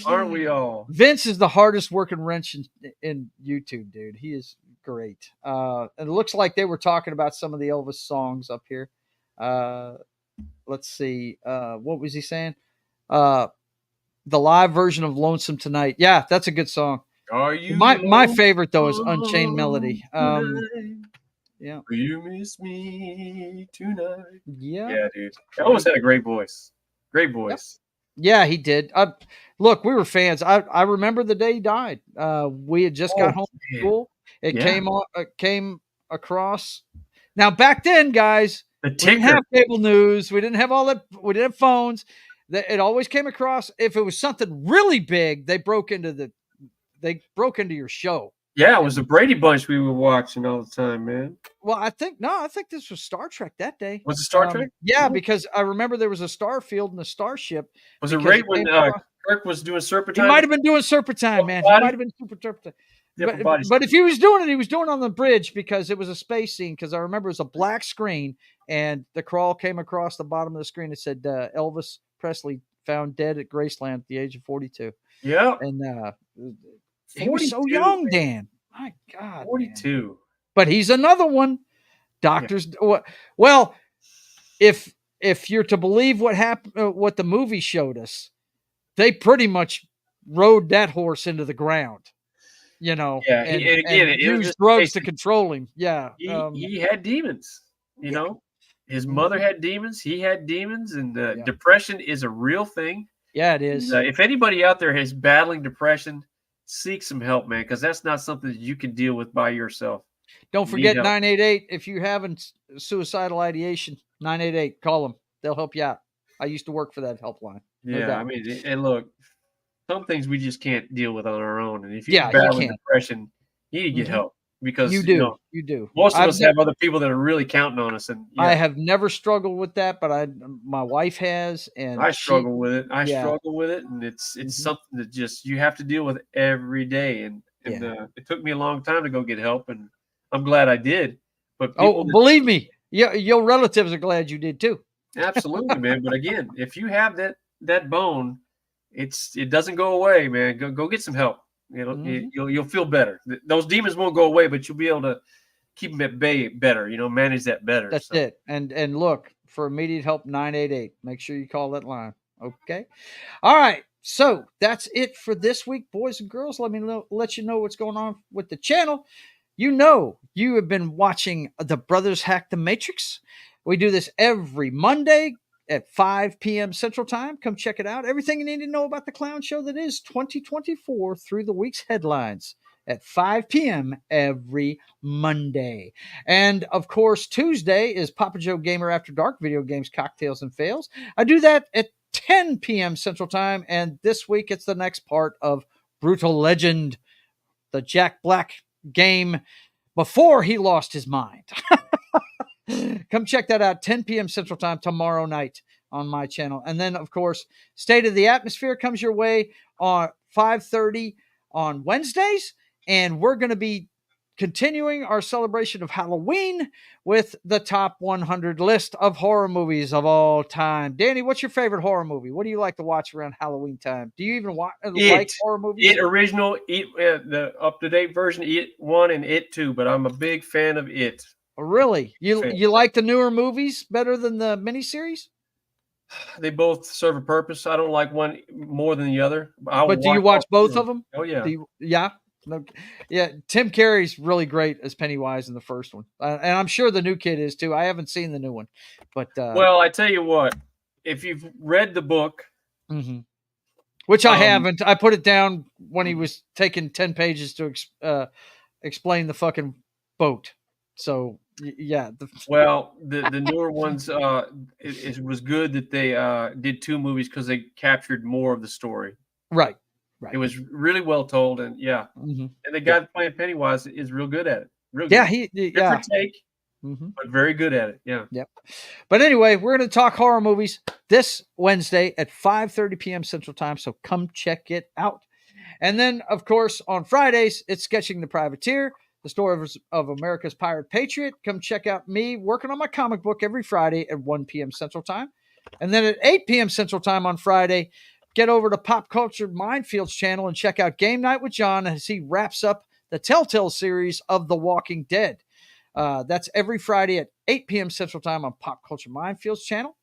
Speaker 5: Aren't we all?
Speaker 4: Vince is the hardest working wrench in YouTube, dude. He is great. And it looks like they were talking about some of the Elvis songs up here. Let's see. What was he saying? The live version of Lonesome Tonight. Yeah, that's a good song.
Speaker 5: Are you
Speaker 4: my favorite though is Unchained Melody. Yeah.
Speaker 5: Will you miss me tonight?
Speaker 4: Yeah.
Speaker 5: Yeah, dude. Elvis had a great voice. Great voice.
Speaker 4: Yeah, he did. Look, we were fans. I remember the day he died. We had just got home from school. It came across. Now back then, guys, we didn't have cable news. We didn't have all that. We didn't have phones. It always came across. If it was something really big, they broke into your show.
Speaker 5: Yeah, it was the Brady Bunch we were watching all the time, man.
Speaker 4: Well, I think this was Star Trek that day.
Speaker 5: Was it Star Trek?
Speaker 4: Yeah, because I remember there was a Starfield and a Starship.
Speaker 5: Was it right when Kirk was doing Serpentine?
Speaker 4: He might have been doing Serpentine, man. He might have been super Serpentine. But if he was doing it, he was doing it on the bridge because it was a space scene. Because I remember it was a black screen and the crawl came across the bottom of the screen. It said Elvis Presley found dead at Graceland at the age of 42.
Speaker 5: Yeah.
Speaker 4: And he was so young, man. Dan. My God.
Speaker 5: 42.
Speaker 4: Man. But he's another one. Doctors. Yeah. Well, if you're to believe what happened, what the movie showed us, they pretty much rode that horse into the ground. And used drugs to control him. Yeah.
Speaker 5: He had demons, know. His mother had demons. He had demons. And depression is a real thing.
Speaker 4: Yeah, it is.
Speaker 5: If anybody out there is battling depression, seek some help, man, because that's not something that you can deal with by yourself.
Speaker 4: Don't forget 988. If you haven't suicidal ideation, 988, call them. They'll help you out. I used to work for that helpline.
Speaker 5: Yeah, I mean, and look, some things we just can't deal with on our own. And if you're battling depression, you need to get help. because
Speaker 4: You do. You do.
Speaker 5: most of us have other people that are really counting on us, and
Speaker 4: I have never struggled with that, but my wife has, and
Speaker 5: I struggle with it. I
Speaker 4: yeah.
Speaker 5: struggle with it, and it's something that just you have to deal with every day. And it took me a long time to go get help, and I'm glad I did. But
Speaker 4: believe me, your relatives are glad you did too.
Speaker 5: Absolutely, man. But again, if you have that bone, it doesn't go away, man. Go get some help. You'll feel better. Those demons won't go away, but you'll be able to keep them at bay better. Manage that better.
Speaker 4: That's it. And look, for immediate help, 988. Make sure you call that line. Okay. All right. So that's it for this week, boys and girls. Let you know what's going on with the channel. You have been watching the Brothers Hack the Matrix. We do this every Monday at 5 p.m. Central Time. Come check it out. Everything you need to know about the clown show that is 2024 through the week's headlines at 5 p.m. every Monday. And, of course, Tuesday is Papa Joe Gamer After Dark, video games, cocktails, and fails. I do that at 10 p.m. Central Time, and this week it's the next part of Brutal Legend, the Jack Black game before he lost his mind. Come check that out, 10 p.m. Central Time tomorrow night on my channel. And then, of course, State of the Atmosphere comes your way on 5:30 on Wednesdays. And we're going to be continuing our celebration of Halloween with the top 100 list of horror movies of all time. Danny, what's your favorite horror movie? What do you like to watch around Halloween time? Do you even like horror movies?
Speaker 5: It original, the up-to-date version, It 1 and It 2, but I'm a big fan of It.
Speaker 4: Really? You like the newer movies better than the miniseries?
Speaker 5: They both serve a purpose. I don't like one more than the other.
Speaker 4: But do you watch both of them?
Speaker 5: Oh, yeah.
Speaker 4: Yeah? No, yeah, Tim Curry's really great as Pennywise in the first one. And I'm sure the new kid is too. I haven't seen the new one. But
Speaker 5: well, I tell you what, if you've read the book...
Speaker 4: Which I haven't. I put it down when he was taking 10 pages to explain the fucking boat. So... yeah.
Speaker 5: Well, the newer ones, it was good that they did 2 movies because they captured more of the story.
Speaker 4: Right.
Speaker 5: It was really well told, and and the guy playing Pennywise is real good at it. Real good.
Speaker 4: Yeah,
Speaker 5: different take, but very good at it. Yeah.
Speaker 4: Yep. But anyway, we're going to talk horror movies this Wednesday at 5:30 p.m. Central Time. So come check it out. And then, of course, on Fridays, it's Sketching the Privateer, the story of America's Pirate Patriot. Come check out me working on my comic book every Friday at 1 p.m. Central Time. And then at 8 p.m. Central Time on Friday, get over to Pop Culture Minefields channel and check out Game Night with John as he wraps up the Telltale series of The Walking Dead. That's every Friday at 8 p.m. Central Time on Pop Culture Minefields channel.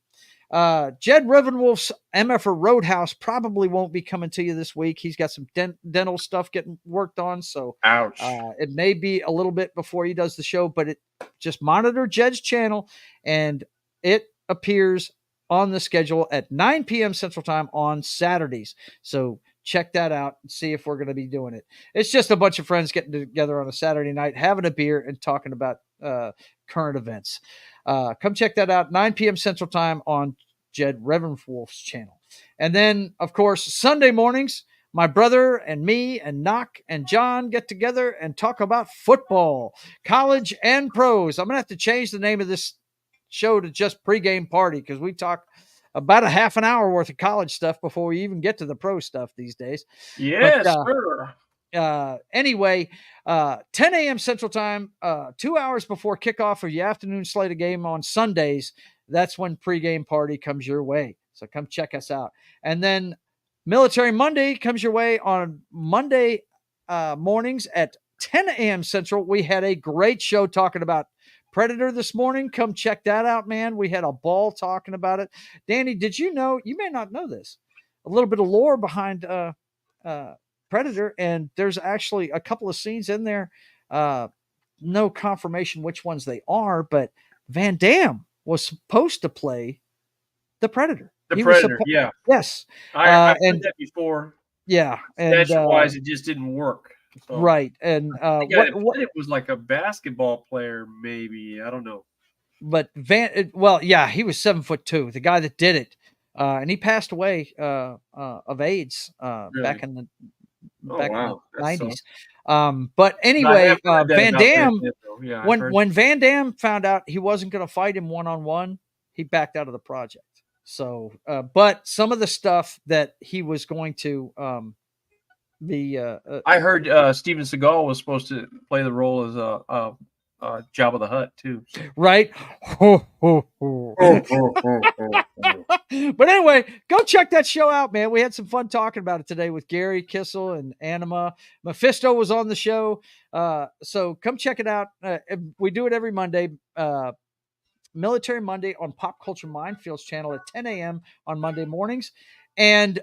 Speaker 4: Jed Revenwolf's MFR Roadhouse probably won't be coming to you this week. He's got some dental stuff getting worked on, so
Speaker 5: ouch.
Speaker 4: It may be a little bit before he does the show, but just monitor Jed's channel, and it appears on the schedule at 9 p.m. Central Time on Saturdays. So check that out and see if we're going to be doing it. It's just a bunch of friends getting together on a Saturday night, having a beer and talking about current events. Come check that out, 9 p.m. Central Time on Jed Revenwolf's channel. And then, of course, Sunday mornings, my brother and me and Knock and John get together and talk about football, college and pros. I'm going to have to change the name of this show to just Pregame Party because we talk about a half an hour worth of college stuff before we even get to the pro stuff these days.
Speaker 5: Yes, sir.
Speaker 4: Anyway, 10 a.m. Central Time, 2 hours before kickoff of your afternoon slate of game on Sundays, that's when Pregame Party comes your way. So come check us out. And then Military Monday comes your way on Monday mornings at 10 a.m. Central. We had a great show talking about Predator this morning. Come check that out, man. We had a ball talking about it. Danny, did you know, you may not know this, a little bit of lore behind Predator, and there's actually a couple of scenes in there. No confirmation which ones they are, but Van Damme was supposed to play the Predator.
Speaker 5: Predator, yeah.
Speaker 4: Yes.
Speaker 5: I've heard that before.
Speaker 4: Yeah.
Speaker 5: And wise, it just didn't work. So,
Speaker 4: right. And
Speaker 5: it was like a basketball player, maybe. I don't know.
Speaker 4: But he was 7'2", the guy that did it. And he passed away of AIDS back in the 90s. But anyway, Van Damme,
Speaker 5: Yeah,
Speaker 4: when Van Damme found out he wasn't going to fight him one-on-one, he backed out of the project. So, but some of the stuff that he was going to
Speaker 5: I heard Steven Seagal was supposed to play the role as Jabba the Hutt too.
Speaker 4: Right. But anyway, go check that show out, man. We had some fun talking about it today with Gary Kissel and Anima. Mephisto was on the show. So come check it out. We do it every Monday. Military Monday on Pop Culture Minefields channel at 10 a.m. on Monday mornings. And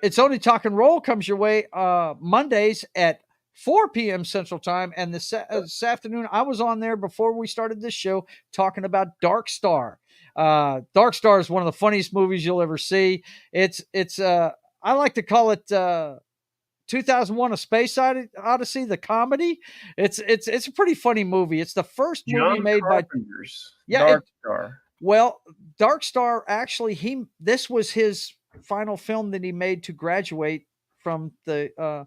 Speaker 4: It's Only Talk and Roll comes your way Mondays at 4 p.m. Central Time. And this afternoon, I was on there before we started this show talking about Dark Star. Dark Star is one of the funniest movies you'll ever see. It's I like to call it 2001: A Space Odyssey, the comedy. It's a pretty funny movie. It's the first movie made by
Speaker 5: Dark Star.
Speaker 4: Well, Dark Star actually this was his final film that he made to graduate from the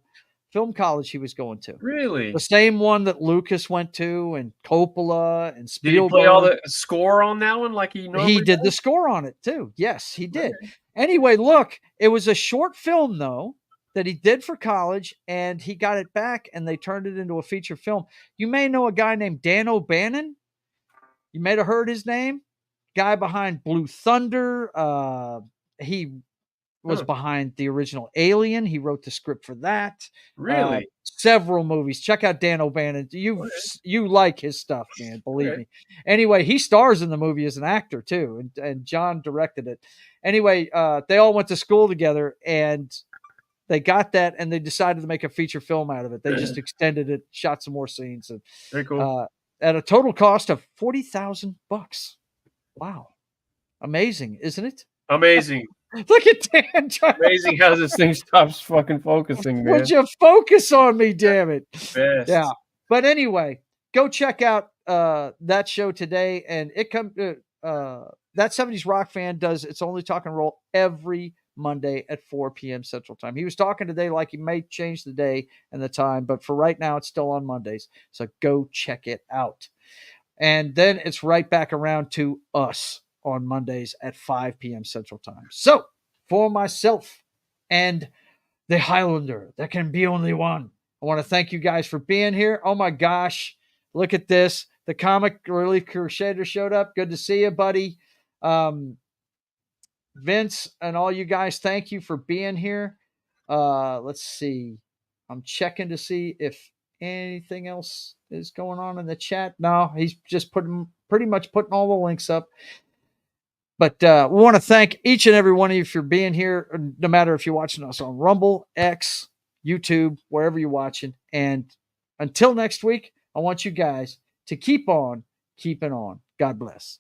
Speaker 4: film college he was going to.
Speaker 5: Really?
Speaker 4: The same one that Lucas went to, and Coppola and Spielberg.
Speaker 5: Did he play all the score on that one like he normally
Speaker 4: did
Speaker 5: does?
Speaker 4: The score on it too. Yes, he did. Okay. Anyway, look, it was a short film though that he did for college, and he got it back and they turned it into a feature film. You may know a guy named Dan O'Bannon. You may have heard his name. Guy behind Blue Thunder. He was behind the original Alien. He wrote the script for that.
Speaker 5: Really?
Speaker 4: Several movies. Check out Dan O'Bannon. You like his stuff, man. Believe me. Anyway, he stars in the movie as an actor too, and John directed it. Anyway, they all went to school together, and they got that, and they decided to make a feature film out of it. They just extended it, shot some more scenes, and
Speaker 5: very cool.
Speaker 4: At a total cost of $40,000. Wow, amazing, isn't it?
Speaker 5: Amazing.
Speaker 4: Look at Dan.
Speaker 5: Amazing how this thing stops fucking focusing, man.
Speaker 4: Would you focus on me, damn it?
Speaker 5: Best.
Speaker 4: Yeah. But anyway, go check out that show today. And it comes that 70s Rock Fan does It's Only Talk and Roll every Monday at 4 p.m. Central Time. He was talking today like he may change the day and the time, but for right now, it's still on Mondays. So go check it out. And then it's right back around to us on Mondays at 5 p.m. Central Time. So, for myself and the Hylunder, there can be only one. I want to thank you guys for being here. Oh my gosh, look at this. The Comic Relief Crusader showed up. Good to see you, buddy. Vince and all you guys, thank you for being here. Let's see. I'm checking to see if anything else is going on in the chat. No, he's just pretty much putting all the links up. But we want to thank each and every one of you for being here, no matter if you're watching us on Rumble, X, YouTube, wherever you're watching. And until next week, I want you guys to keep on keeping on. God bless.